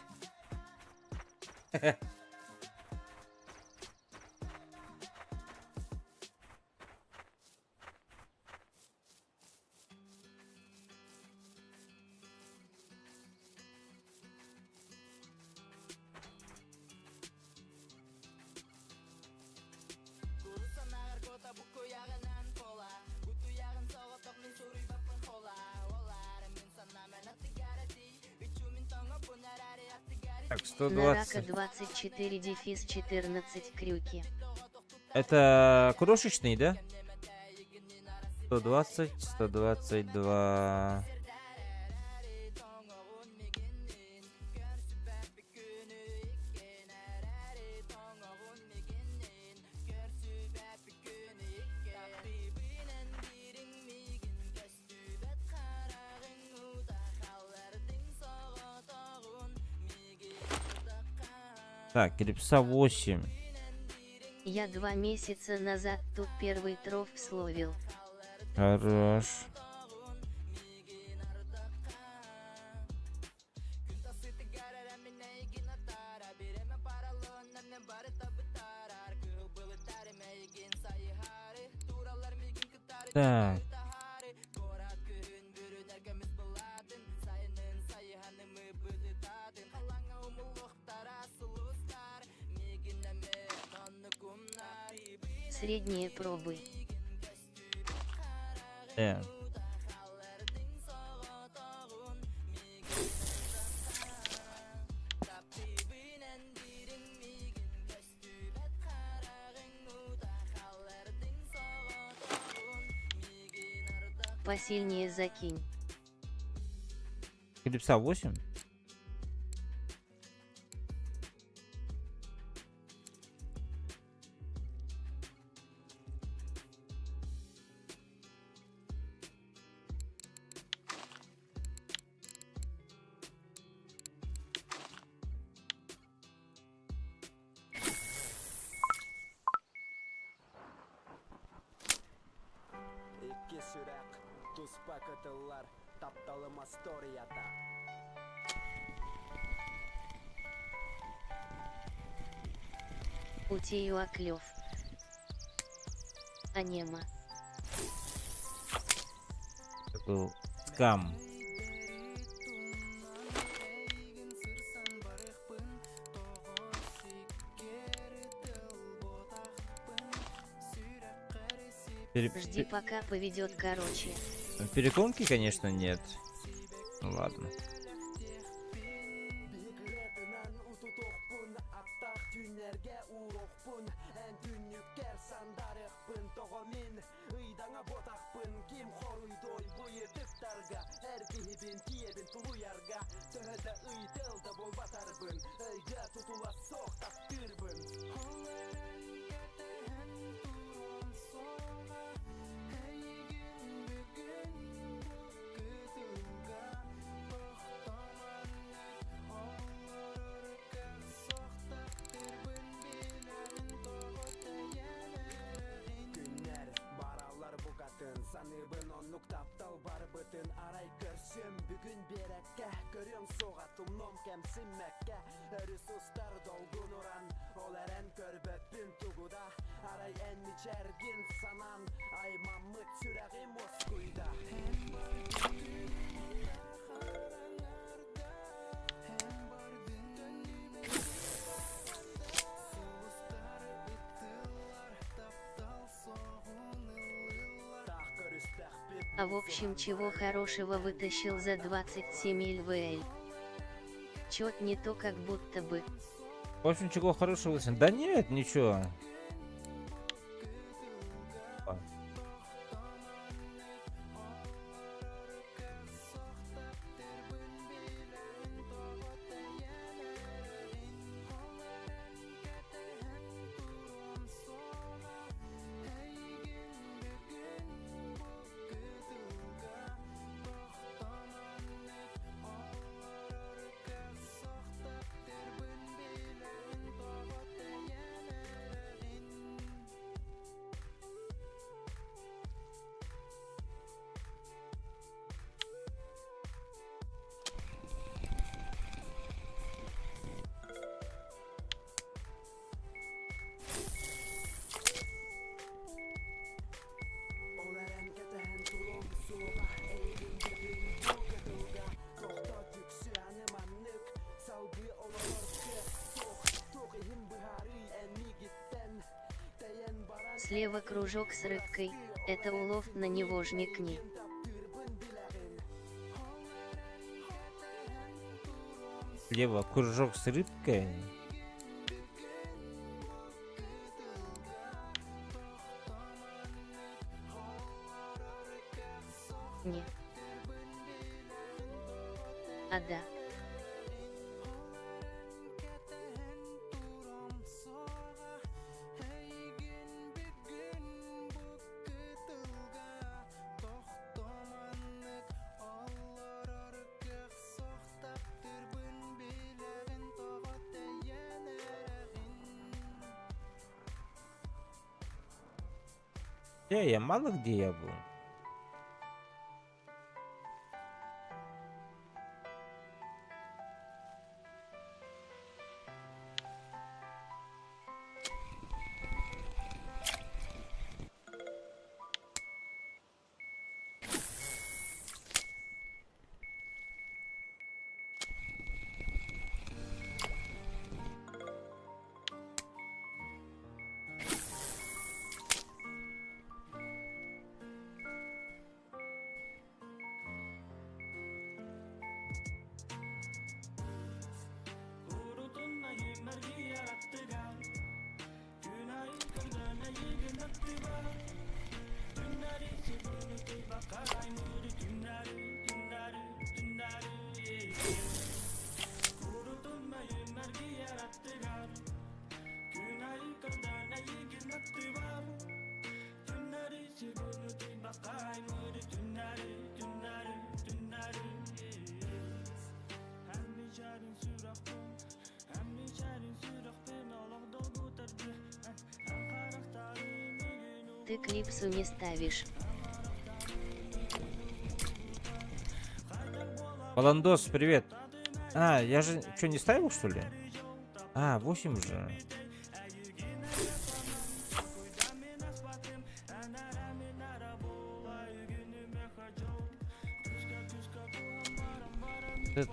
Так, На рака 120. 24 дефис 14 крюки. Это крошечный, да? 120, 122. Так, крипса 8. Я 2 месяца назад тут первый троф словил. Хорош. Так. средние пробы. Посильнее закинь. Клипса 8? İki sürek tuz paketler taptalıma storyata. Утею оклев. Анема. Такой скам. Жди пока поведет короче. Переконки, конечно, нет. Ну ладно. Bigretinden ututukpun attak tünerge uruhpun en tünnükker sandarıkpın toğumin ıydana botakpın kim horuydoy bu yırtıktarga her bihibin tiyebin tuluyarga töhede ıydılda bol batarbın öyge tutula soğtak tırbın Günler barallar bu katın sanıbın onluk taptal bar bıtın aray görsüm bugün berekke görüyorum soğatım nom kemsinmekke örüs ustar dolgun oran ol eren körböpün tuguda aray en içergin sanan ay mammıt süreği moskuyda А в общем чего хорошего вытащил за 27 ЛВЛ. Чё-то не то как будто бы. В общем, чего хорошего лысин? Да нет, ничего. Ol eren ketehen tulum suğa eğilim bugün bu gıdılga Tohta tüksüyanım anlık salgı olalır ki Tok ihim bihari enni gitten Teyen baran Слева кружок с рыбкой, это улов, на него жмякни. taptırбын bilerin Слева кружок с рыбкой. Не. А да. Я мало где я был. Ты клипсу не ставишь. Баландос, привет. А, я же что, не ставил, что ли? А, 8 же.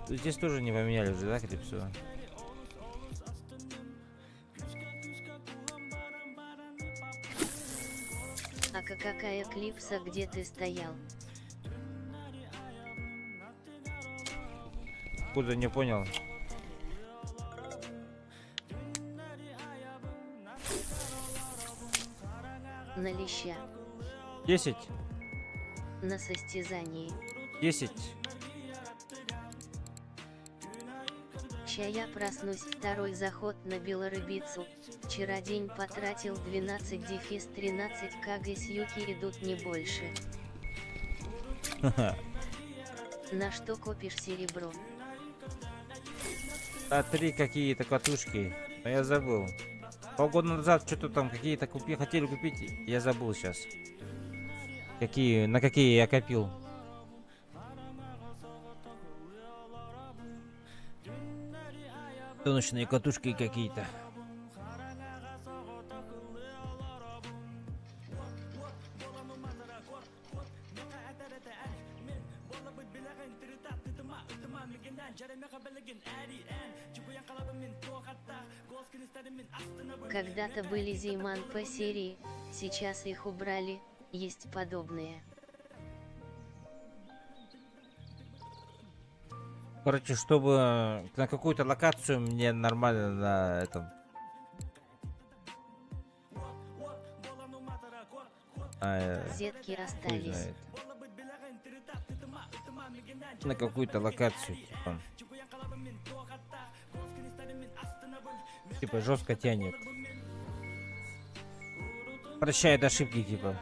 Здесь тоже не поменяли уже, да, клипсу? А какая клипса, где ты стоял? Куда не понял. На леща. 10. На состязании. 10. Ща я проснусь, второй заход на белорыбицу. Вчера день потратил 12-13 кг с юки идут не больше. На что копишь серебро? А 3 какие-то катушки. Но я забыл. Полгода назад что-то там какие-то хотели купить. Я забыл сейчас. Какие, на какие я копил. Тонущие катушки какие-то. Когда-то были Зейман по серии, сейчас их убрали, есть подобные. Короче, чтобы на какую-то локацию мне нормально на этом. Зетки Хуй остались. знает. На какую-то локацию, типа. Типа жестко тянет. Прощает ошибки, типа.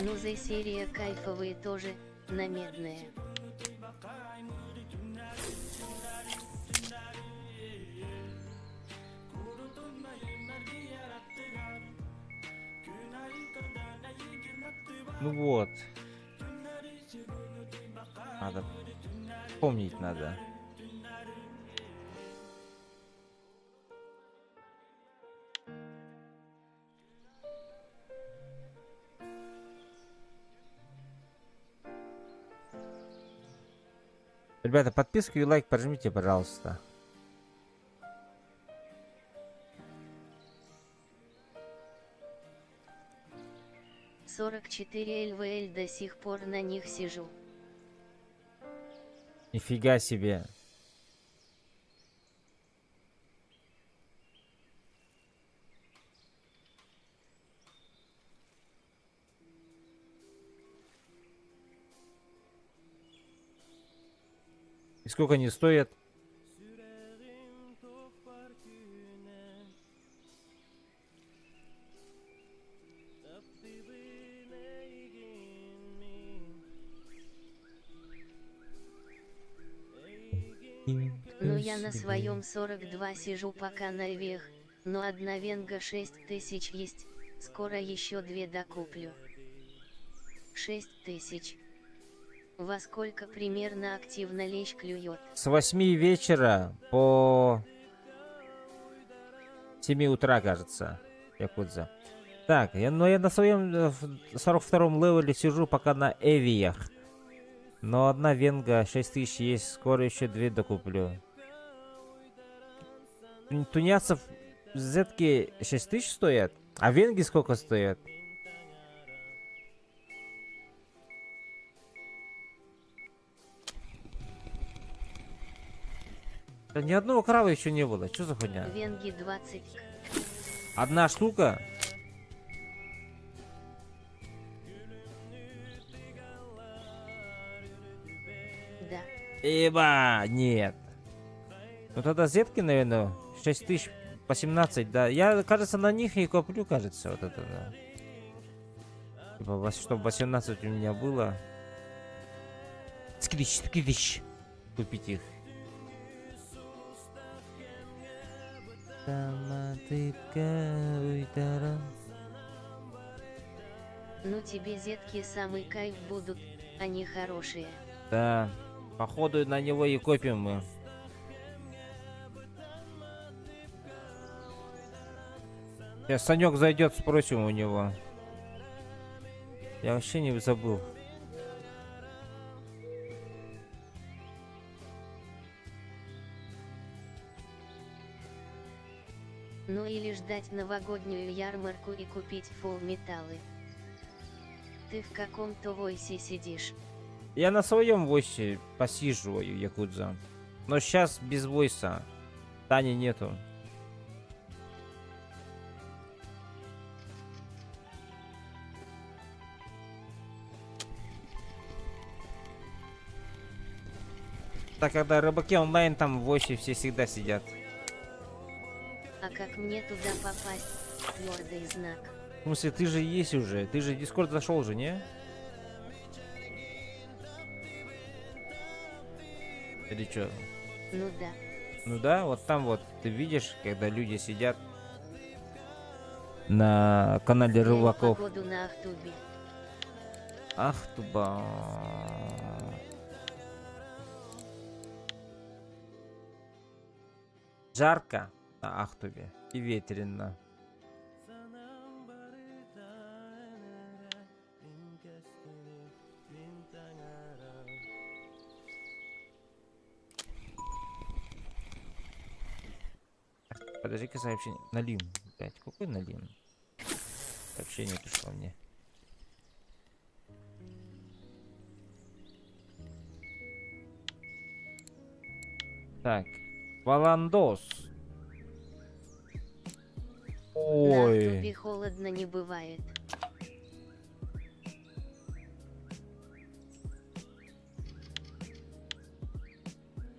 Ну за серия кайфовые тоже, на медные. Ну вот. Надо помнить надо. Ребята, подписку и лайк прожмите, пожалуйста. — 44 ЛВЛ до сих пор на них сижу. Нифига себе. И сколько они стоят? Ну я на своем 42 сижу пока на вех, но одна венга 6000 есть, скоро еще 2 докуплю. 6000. Во сколько примерно активно лещ клюет? С 8 вечера по 7 утра, кажется. Якудза. Так, я на своем 42-м левеле сижу пока на эвиях. Но одна венга 6000 есть, скоро еще 2 докуплю. Тунеядцев зетки 6000 стоят, а венги сколько стоят? Да ни одного крава еще не было. Что за хуйня? Венги 20. Одна штука? да. Ибо, нет. Ну тогда зетки, наверное, 6000 по 17, да. Я, кажется, на них и куплю, кажется, вот это, да. Типа, чтобы 18 у меня было. Скрич. Купить их. Ну тебе зетки самый кайф будут, они хорошие. Да, походу на него и копим мы. Сейчас Санек зайдет, спросим у него. Я вообще не забыл. Ну или ждать новогоднюю ярмарку и купить фулл металлы. Ты в каком-то войсе сидишь. Я на своем войсе посиживаю, якудза. Но сейчас без войса. Тани нету. Так, когда рыбаки онлайн, там в войсе все всегда сидят. А как мне туда попасть? Твердый знак. В смысле, ты же есть уже. Ты же в Дискорд зашел же, не? Или что? Ну да. Ну да, вот там вот ты видишь, когда люди сидят на канале Я рыбаков. погоду на Ахтубе. Ах, туба. Жарко на Ахтубе и ветрено. Подожди-ка сообщение. Налим. Блять, какой налим? Сообщение пришло мне. Так. Валандос. На Ой. Ахтубе холодно не бывает.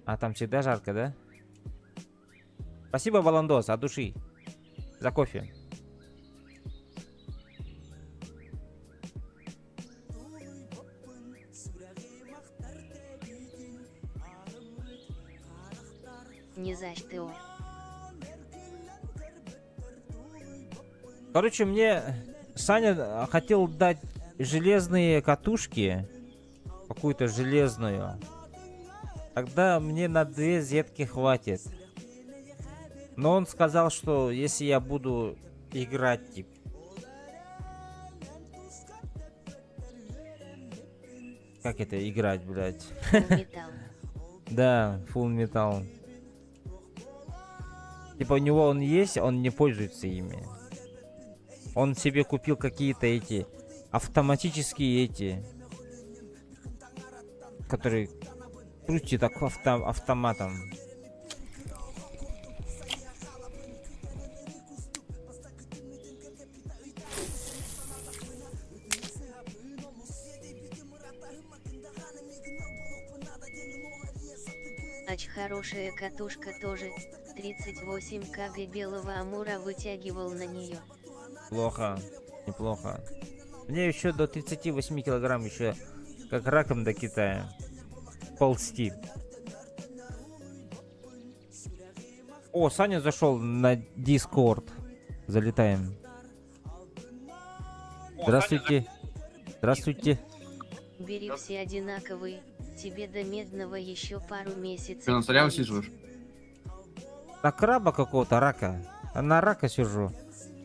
А там всегда жарко, да? Спасибо, Валандос, от души. За кофе. Не за что. Короче, мне Саня хотел дать железные катушки. Какую-то железную. Тогда мне на 2 зетки хватит. Но он сказал, что если я буду играть, типа... Как это играть, блядь? Full металл. Да, Full Metal. Типа у него он есть, он не пользуется ими. Он себе купил какие-то эти автоматические эти, которые крутят так автоматом. Ач, хорошая катушка тоже. 38 кг белого амура вытягивал на нее. Плохо, неплохо. Мне еще до 38 килограмм еще как раком до Китая ползти. О, Саня зашел на Discord. Залетаем. Здравствуйте. Здравствуйте. Бери все одинаковые. Тебе до медного еще пару месяцев. Ты на царя ходить. усиживаешь? На краба какого-то рака. А на рака сижу.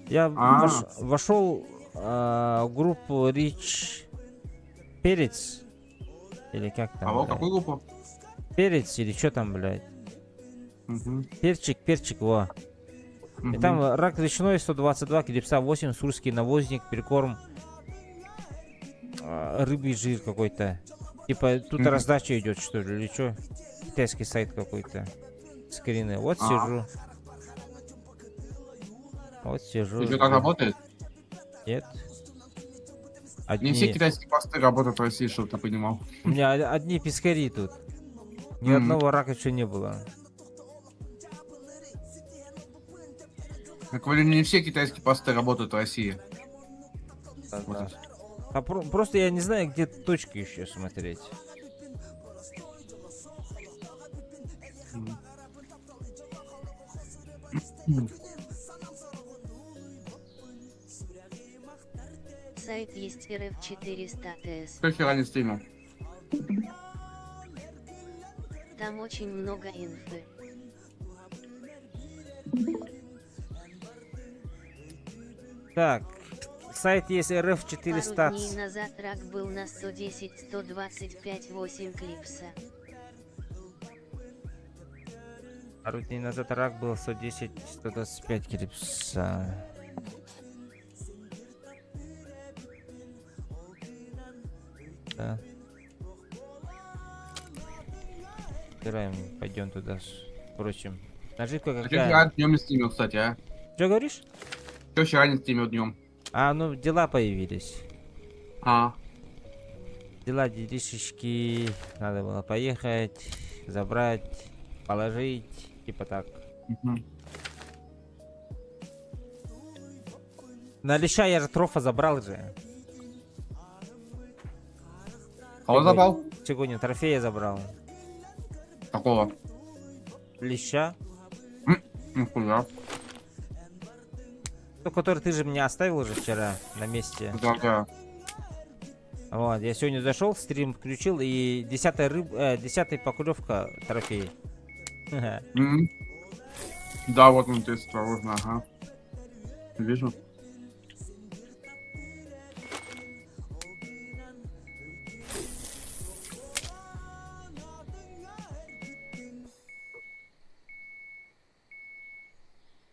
Я вошел в группу Rich Перец. Или как там? А блядь? какую группу? Перец или что там, блядь? Угу. Перчик, во. И там рак речной 122, клипса 8, сурский навозник, перекорм, рыбий жир какой-то. Типа тут раздача идет, что ли, или что? Китайский сайт какой-то. Скрины. Вот сижу. Вот сижу. И что, как работает? Нет. Не все китайские посты работают в России, чтобы ты понимал. У меня одни пескари тут. Ни одного рака еще не было. Так вроде не все китайские посты работают в России. Да, Вот да. это. А просто я не знаю, где точки еще смотреть. Сайт есть РФ400ТС. Кто хера не стримил? Там очень много инфы. Так, сайт есть Пару дней RF400. назад рак был на 110-125-8 клипса. Пару дней назад рак был 110-125 клипса. Да. Собираем, пойдем туда, спросим. Наживка А что какая? вчера днем не стримил, кстати, а? Что говоришь? Что вчера не стримил днем? А, ну дела появились. А, Дела, делишечки. Надо было поехать, забрать, положить, типа так. мгм. На леща я же трофа забрал же. Кого забрал? Сегодня трофея забрал. Какого? Леща. Ну, куда? Тот, который ты же мне оставил уже вчера на месте. Да. Вот, я сегодня зашел, стрим включил, и 10-я поклевка трофей. М. Да, вот он, ты осторожно, ага. Вижу.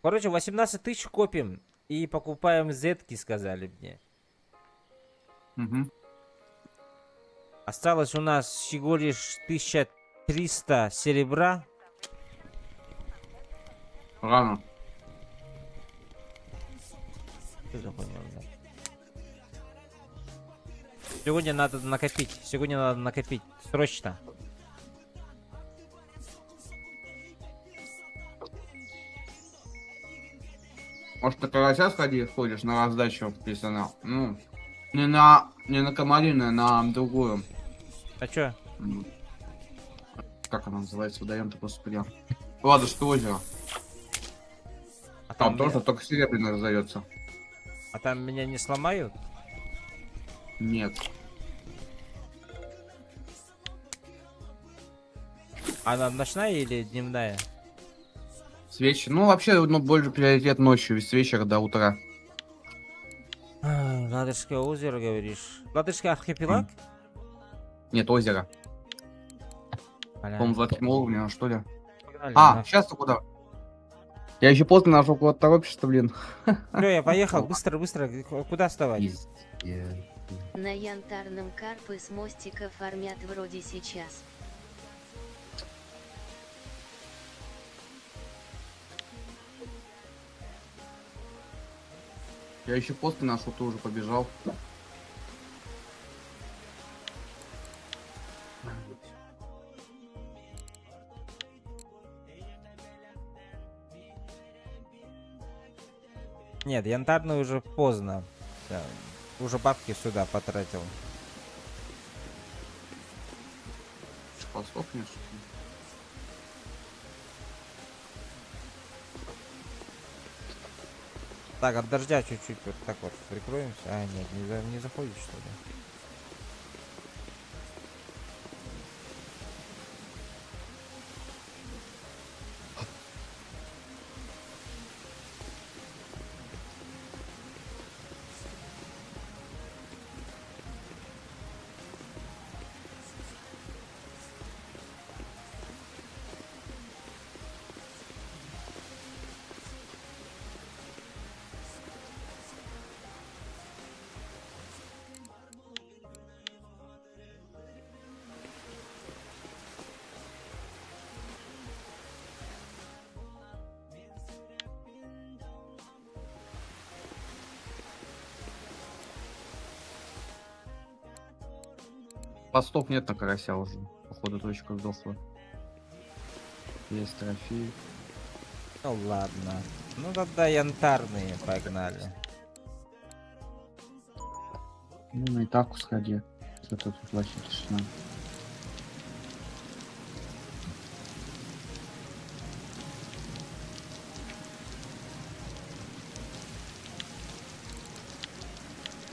Короче, 18 тысяч копим и покупаем зетки, сказали мне. Угу. Осталось у нас всего лишь 1300 серебра. Рано. Что за хуйня, блядь? Сегодня надо накопить. Сегодня надо накопить. Срочно. Может, ты карася ходишь на раздачу, если она... Ну, не на комарину, а на другую. А чё? М. Как она называется? Выдаем-то, господи. Ладушка озеро. А Там меня- тоже только серебряный раздается. а там меня не сломают? Нет. Она ночная или дневная? Свечи. Ну, вообще, ну, больше приоритет ночью, с вечера до утра. Ладожское озеро, говоришь? Ладожский архипелаг? Нет, озеро. Бля, По-моему, 20 уровня, что ли. погнали, А, нахуй. сейчас ты куда? Я еще поздно нашел, куда торопишься, блин. Всё, я поехал, быстро, быстро. Куда вставать? На янтарном карпы с мостика фармят вроде сейчас. Я еще поздно нашел, ты уже побежал. Нет, янтарный уже поздно. Да, уже бабки сюда потратил. Подсохнешь. Так, от дождя чуть-чуть вот так вот прикроемся. А, нет, не заходит, что ли? Постов нет на карася уже. Походу, точка сдохла. Есть трофей. Ну ладно. Ну тогда янтарные погнали. Ну, на Итаку сходи. Что тут вообще тишина.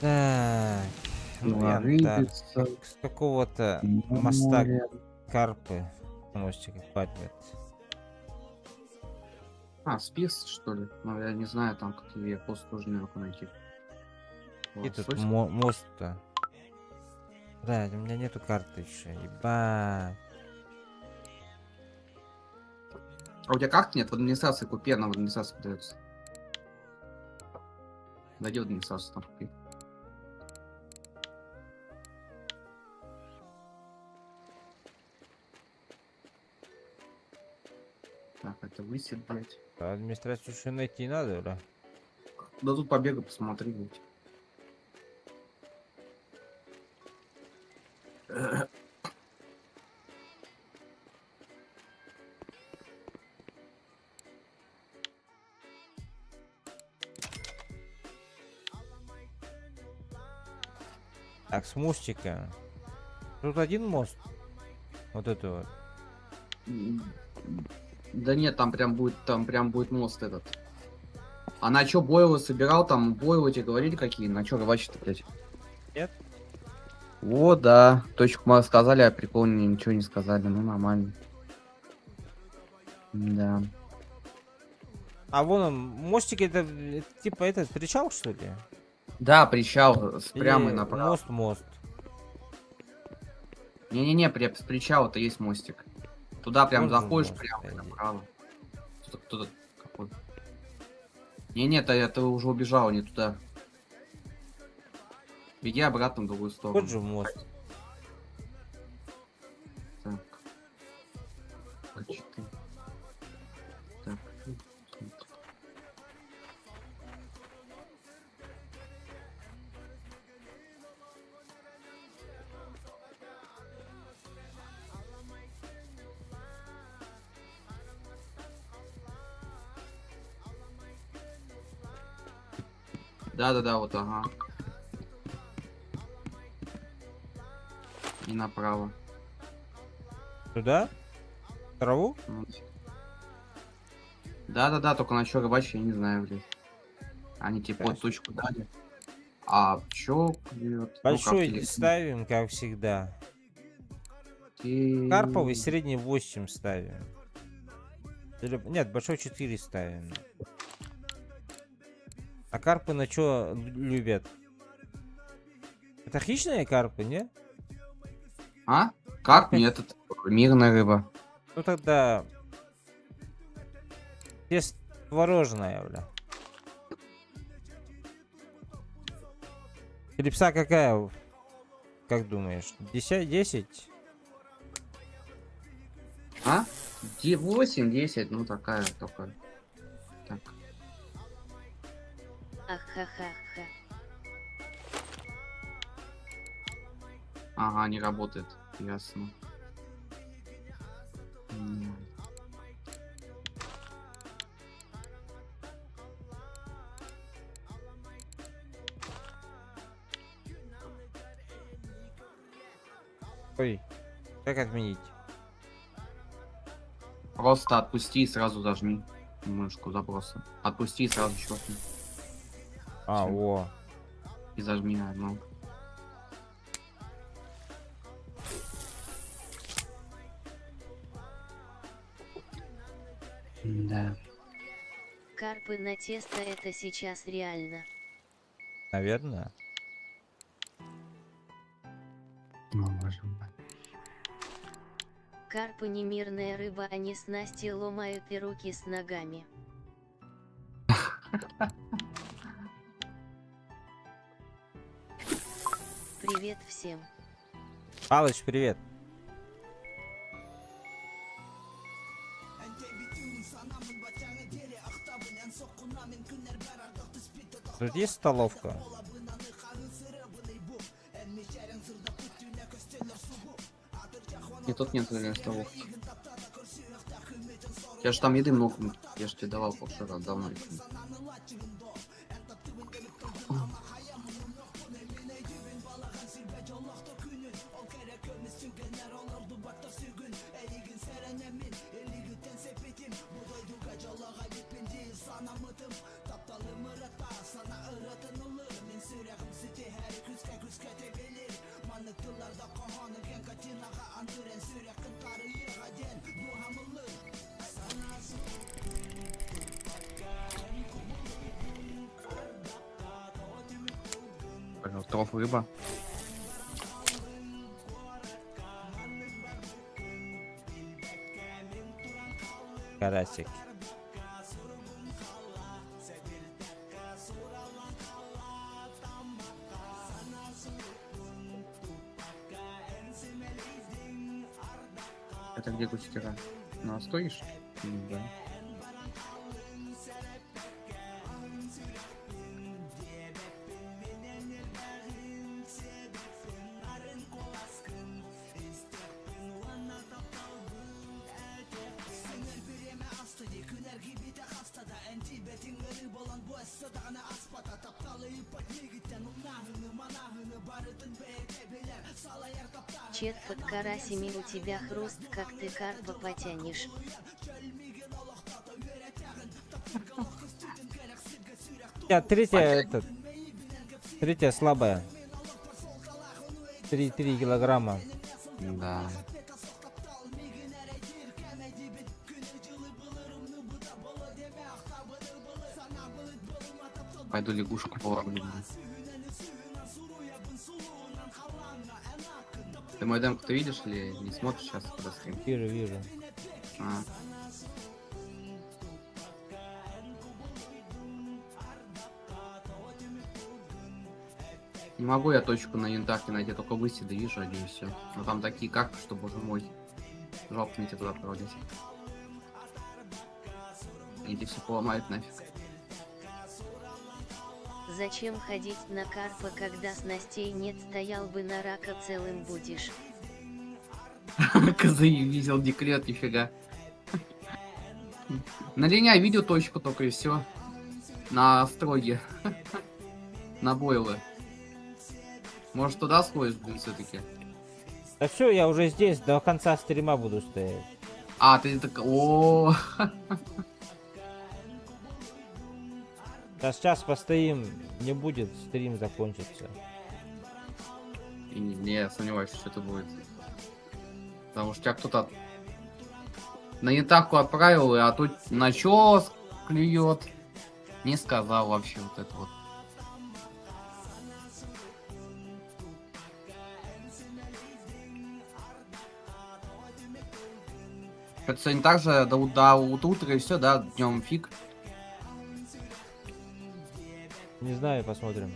Так. Ну, Ну, а янтарь. рыбица, С какого-то моста море. карпы на мостике падает. А, спис, что ли? Ну, я не знаю, там какие я пост тоже не могу найти. И тут Лосось. мост-то. Да, у меня нету карты еще. Ебать. А у тебя карт нет? В администрации купи, она в администрации продается. Зайди в администрацию, там купи. Так, это высит, блядь. А администрацию еще найти надо, да? Да тут побега, посмотри, блядь. Так, с мостика. Тут один мост. Вот это вот. Да нет, там прям будет мост этот. А на чё Бойлы собирал, там Бойлы тебе говорили какие? На чё рыбачить-то, блядь? Нет? Вот, да. Точку мы рассказали, а прикол мне ничего не сказали. Ну, нормально. Да. А вон он, мостик это типа этот причал, что ли? Да, причал с прямой Или направо. мост. Не-не-не, с причала-то есть мостик. Туда прям Вот же заходишь мост, прямо и по идее. направо. Кто-то какой? Не-не, это уже убежал не туда. Беги обратно в другую сторону. Вот же мост. Так. Почти. Так. Да-да-да, вот, ага. И направо. Туда? Траву? Ну, да-да-да, только на чё рыбачить, я не знаю, блядь. Они типа вот точку дали. А чё клюет? Большой ставим, как всегда. Карповый средний 8 ставим. Или... Нет, большой 4 ставим. А карпы на чё любят? Это хищные карпы, не? А? Карп? Нет, это мирная рыба. Ну тогда... Тест творожная, бля. Филипса какая? Как думаешь? 10? А? 8-10, ну такая только. Так. Ахахаха. Ага, не работает. Ясно. М. Ой, как отменить? Просто отпусти и сразу зажми мышку запроса. Отпусти и сразу щелкни. А, Всё. о. И зажми одну. Да. Карпы на тесто это сейчас реально. Наверное. Ну, боже мой. Карпы не мирная рыба, они снасти ломают и руки с ногами. Привет всем. Палыч, привет. Тут есть столовка? И тут нет столовки. Я же там еды много, я же тебе давал в прошлый раз давно. Тров рыба. Карасик. Это где густера? Ну, а стоишь? Да. Чет под карасями у тебя хруст, как ты карпа потянешь. Третья, третья слабая. 3 килограмма. Да. Пойду лягушку половлю. Ты мой демку ты видишь или не смотришь сейчас, когда стрим? Вижу. А. Не могу я точку на янтарке найти, только выседы вижу один и все. Но там такие карты, что, боже мой. Жалко мне тебя туда проводить. Эти все поломают нафиг. Зачем ходить на карпа, когда снастей нет, стоял бы на рака целым будешь. Козы видел декрет, нифига. На линия видел точку только и все. На строге. На бойлы. Может туда сходишь, блин, все-таки? Да все, я уже здесь, до конца стрима буду стоять. А, ты так... О, Сейчас постоим, не будет, стрим закончится. И не сомневаюсь, что это будет. Потому что тебя кто-то на ятаку отправил, а тут начес клюет. Не сказал вообще вот это вот. Это сегодня также до утра и все, да, днем фиг. Не знаю, посмотрим.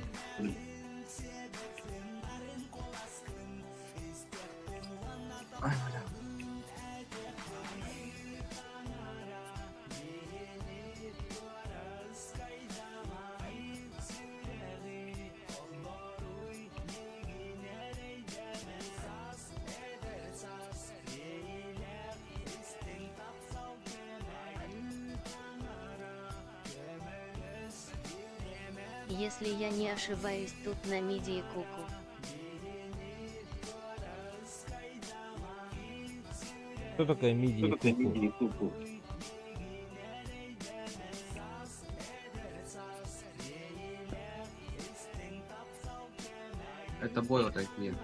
Ай, бля. Если я не ошибаюсь, тут на мидии куку. Кто такая миди и куку? Это бой вот такие.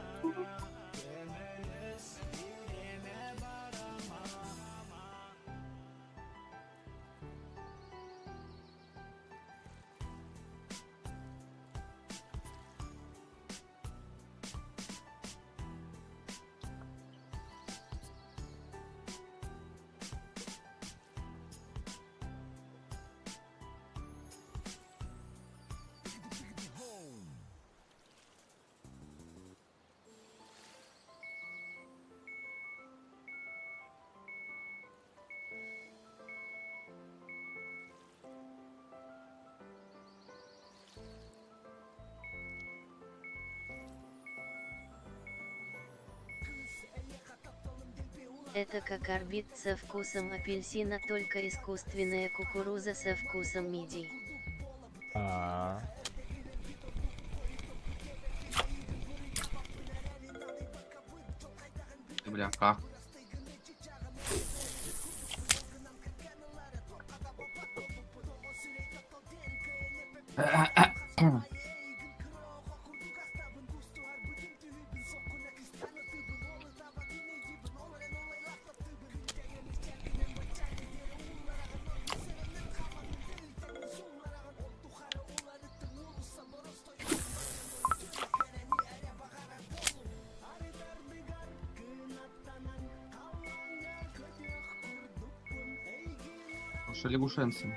Это как орбит со вкусом апельсина, только искусственная кукуруза со вкусом мидий. А. Бля, как? Лягушенцы.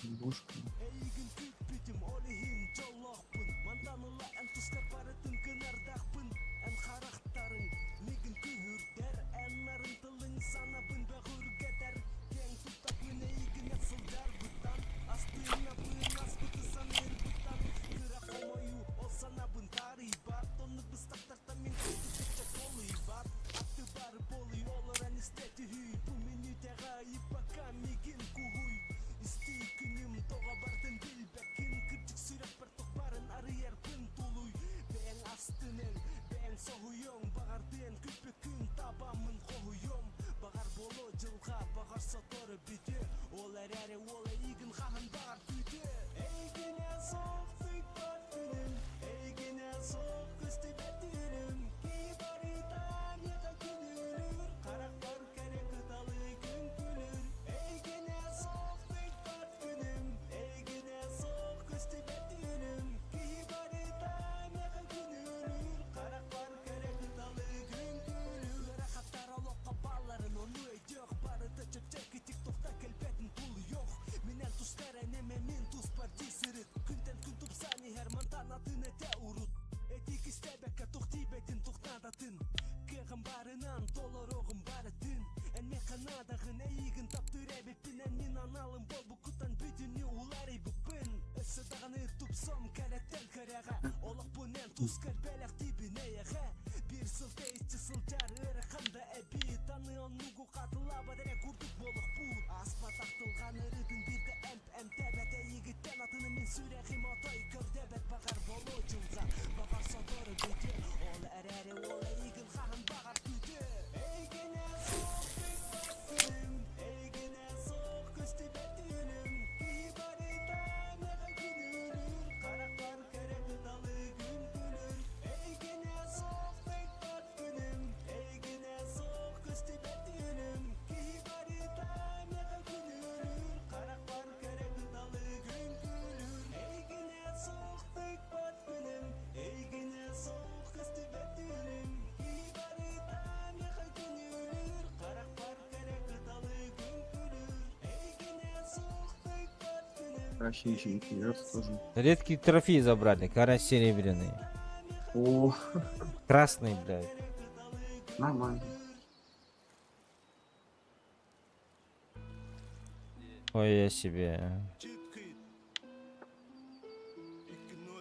Лягушка. Вообще еще не клюет тоже. Редкий трофей забрали, карась серебряный. О, Красный, блядь. нормально. Ой, я себе.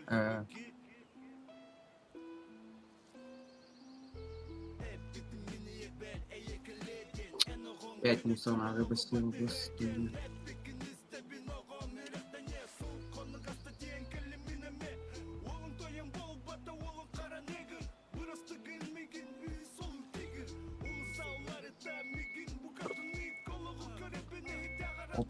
Э, Пять мусорная рыба съел, господи. Оп.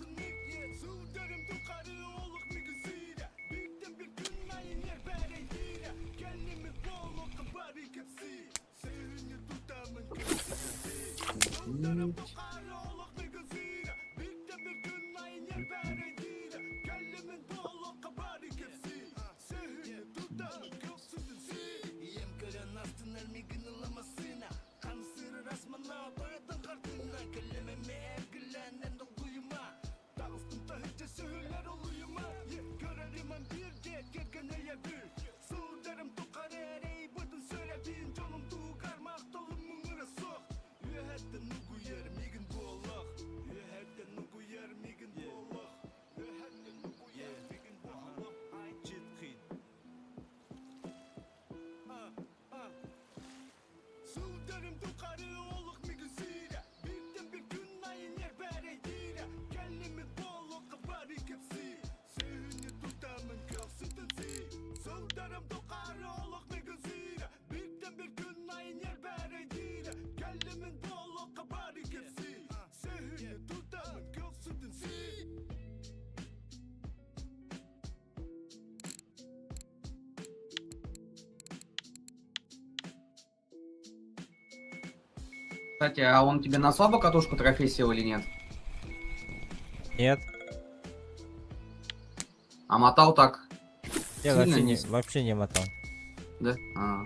Кстати, а он тебе на слабо катушку трофей сел или нет? Нет, А мотал так? я Сильно вообще не, не- вообще не мотал. Да? А.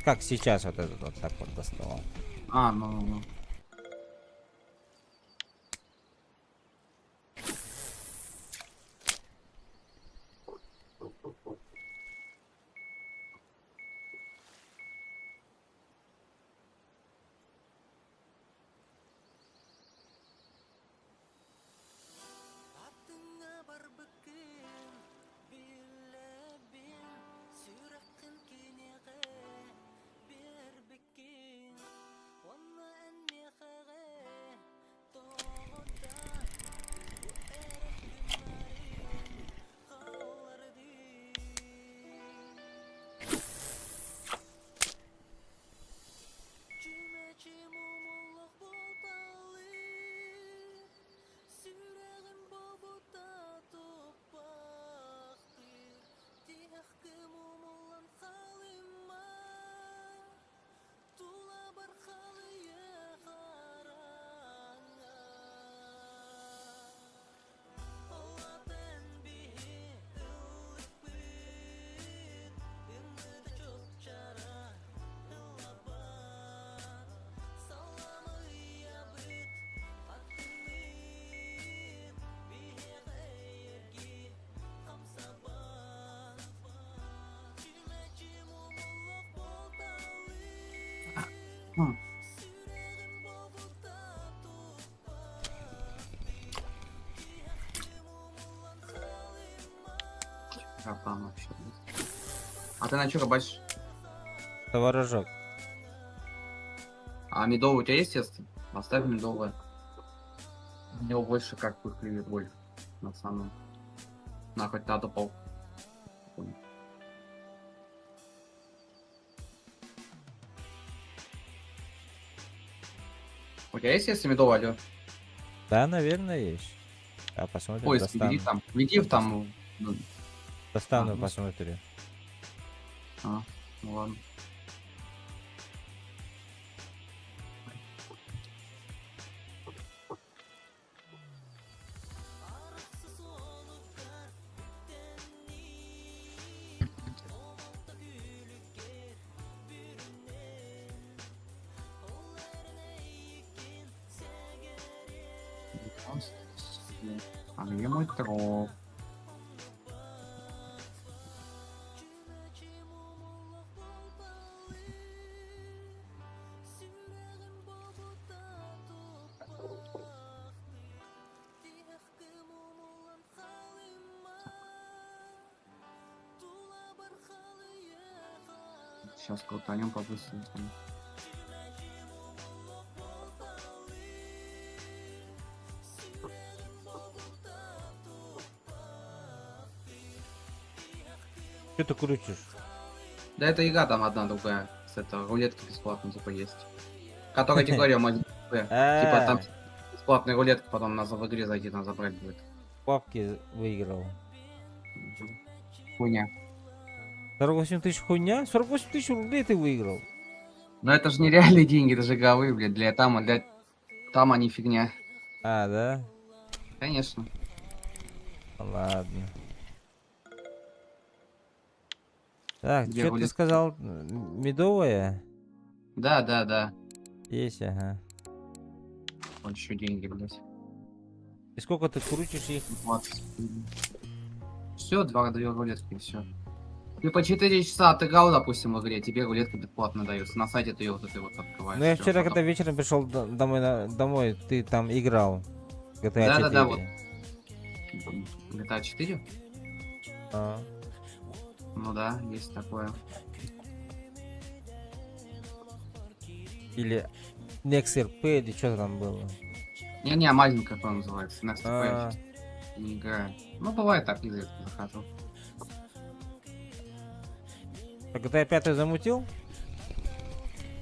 Как сейчас вот этот вот так вот доставал. А, ну. Атыңа бар бүккен билебин сүрәккен кинеге бер бекин онна энмехеге тогода эреккенарин халларды Чүмәчи мумуллык болталы Сүрәгем бабута тупактыр Тиәхкә мумуллан халыма Тула бар халые хараңа Аллатен бихи ыллык бит Инде да чот чара ыллабат Саламы ябыт Фатынит бихи гайырги Хамсабат Чимәчи мумуллык болталы Хм. Сүрәгем бабулта тупактыр Тиәхкә мумуллан халыма Как там вообще? А ты на что рыбачишь? Творожок. А медовый у тебя есть тесто? Оставь медовое. У него больше как бы клюет больше. На самом. На хоть надо пол. У тебя есть если медовое, алё? Да, наверное, есть. А посмотрим, Ой, достану. веди там. Веди в там. Ну, Достану, А, ну, посмотрю. ну ладно. Араксыз олуптар тенни Омалта күлүккер бүрүнен Ол А где мой троп? Сейчас крутанем по-быстрому. Что ты крутишь? Да это игра там одна другая. С этого рулетки бесплатно типа есть. Которая тебе говорил, мой типа там бесплатная рулетка, потом надо в игре зайти, надо забрать будет. Папки выиграл. Хуйня. 48 тысяч хуйня? 48 тысяч рублей ты выиграл. Но это же нереальные деньги, это же игровые, блядь, для там они фигня. А, да? Конечно. Ладно. Так, Где что ты рулетка? сказал? Медовая? Да, да, да. Есть, ага. Вот еще деньги, блядь. И сколько ты крутишь их? 20. Все, две рулетки, все. Ты по 4 часа отыграл, допустим, в игре, тебе рулетка бесплатно дается. На сайте ты ее вот это вот открываешь. Ну я всё, вчера, потом- когда вечером пришел домой, ты там играл. GTA 4. Да-да-да, вот. GTA 4? А. Ну да, есть такое. Или NextRP, или что там было. Не-не, маленькая, по называется. Next А. Page. Не играю. Ну, бывает так, изредка захожу. А GTA 5 замутил?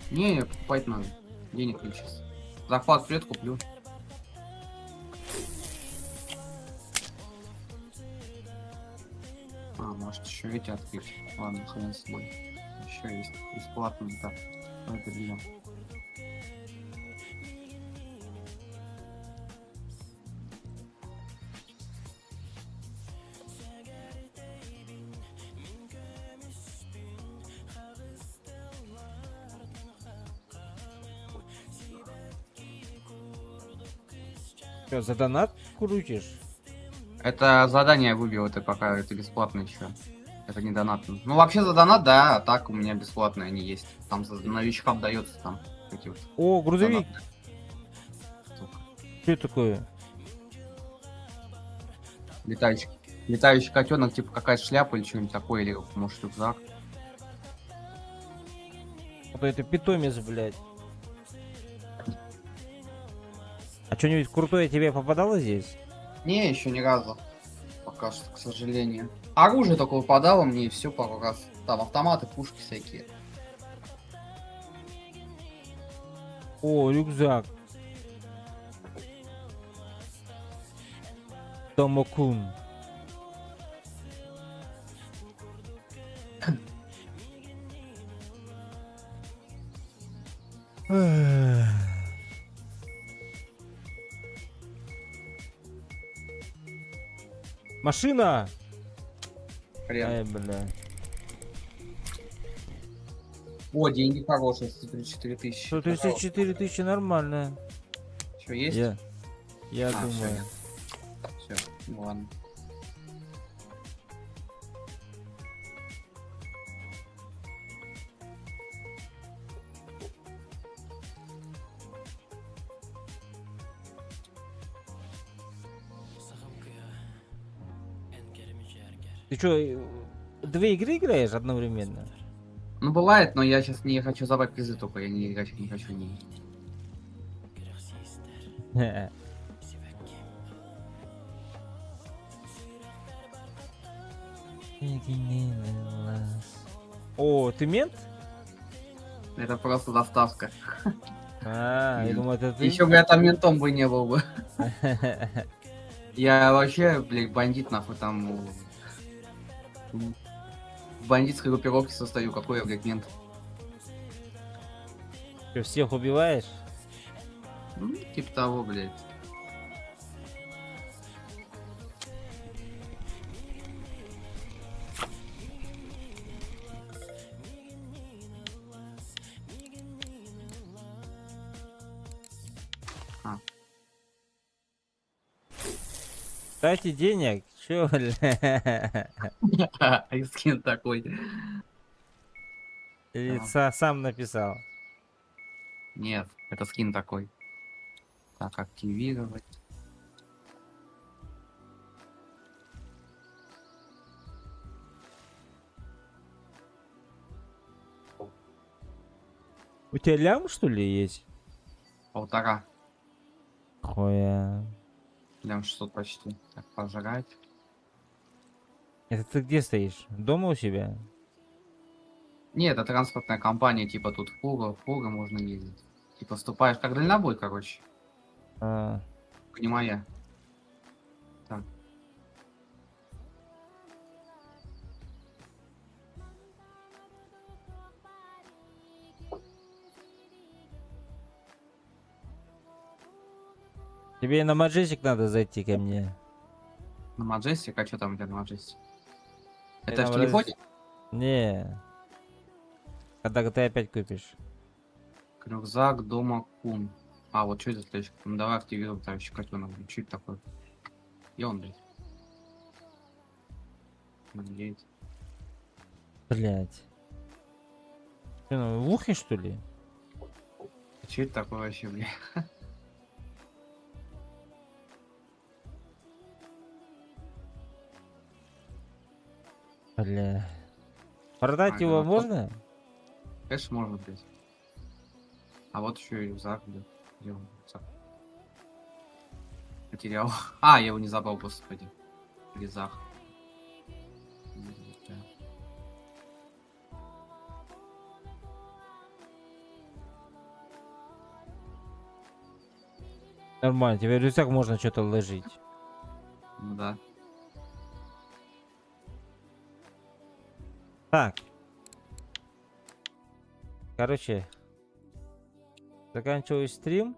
Не, покупать надо. Денег нет сейчас. Захват придет, куплю. А, может еще эти открыть. Ладно, хрен с собой. Еще есть бесплатно, так. Ну, это берем. Что, за донат крутишь? Это задание выбил, это пока это бесплатно еще. Это не донатно. Ну вообще за донат, да, а так у меня бесплатные они есть. Там за новичкам дается там эти вот О, грузовик. донаты. Сука. Что это такое? Летающий котенок, типа какая-то шляпа или что-нибудь такое, или может рюкзак. А то это питомец, блядь. А что-нибудь крутое тебе попадало здесь? Не, еще ни разу. Пока что, к сожалению. Оружие только выпадало мне и все пару раз. Там автоматы, пушки всякие. О, рюкзак. Томокун. Машина! Хрен. Ай, бля. О, деньги хорошие, 134 тысячи. 134 тысячи нормально. Что, есть? Я А, думаю. Все, ладно. Ты что, две игры играешь одновременно? Ну бывает, но я сейчас не хочу забрать призы только, я не играть не хочу. Не. О, ты мент? Это просто доставка. А, я думаю, это ты. Еще бы я там ментом бы не был бы. Я вообще, блядь, бандит нахуй там. В бандитской группировке состою, какой я, блядь, мент. Что, всех убиваешь? Ну, типа того, блядь. Дайте денег. Чё, бля? И скин такой. Или Да. сам написал. Нет, это скин такой. Так, активировать. У тебя лям, что ли, есть? 1,5. Хуя. Прям 600 почти. Так, пожрать. Это ты где стоишь? Дома у себя? Нет, это транспортная компания, типа тут фуга можно ездить. Типа вступаешь как дальнобой, короче. А, Не моя. Так. тебе на Маджесик надо зайти ко мне. На Маджестик, а что там у тебя на Маджестик? Я Это в там телефоне? Не. Когда ты опять купишь. Рюкзак дома кун. А, вот что это следующее? Ну давай активируем товарищ котенок. Что это такое? И он, блядь. Надеюсь. Блять. Что, ну, в ухе, что ли? Что это такое вообще, блядь? Бля. Продать А, его это можно? Конечно, можно, блядь. А вот еще и рюкзак, блядь. Где он, рюкзак? Потерял. А, я его не забрал, господи. Рюкзак. Нормально, тебе в рюкзак можно что-то ложить. Ну да. Так. Короче. Заканчиваю стрим.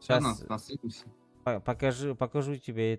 Сейчас Сейчас насыпемся. покажу тебе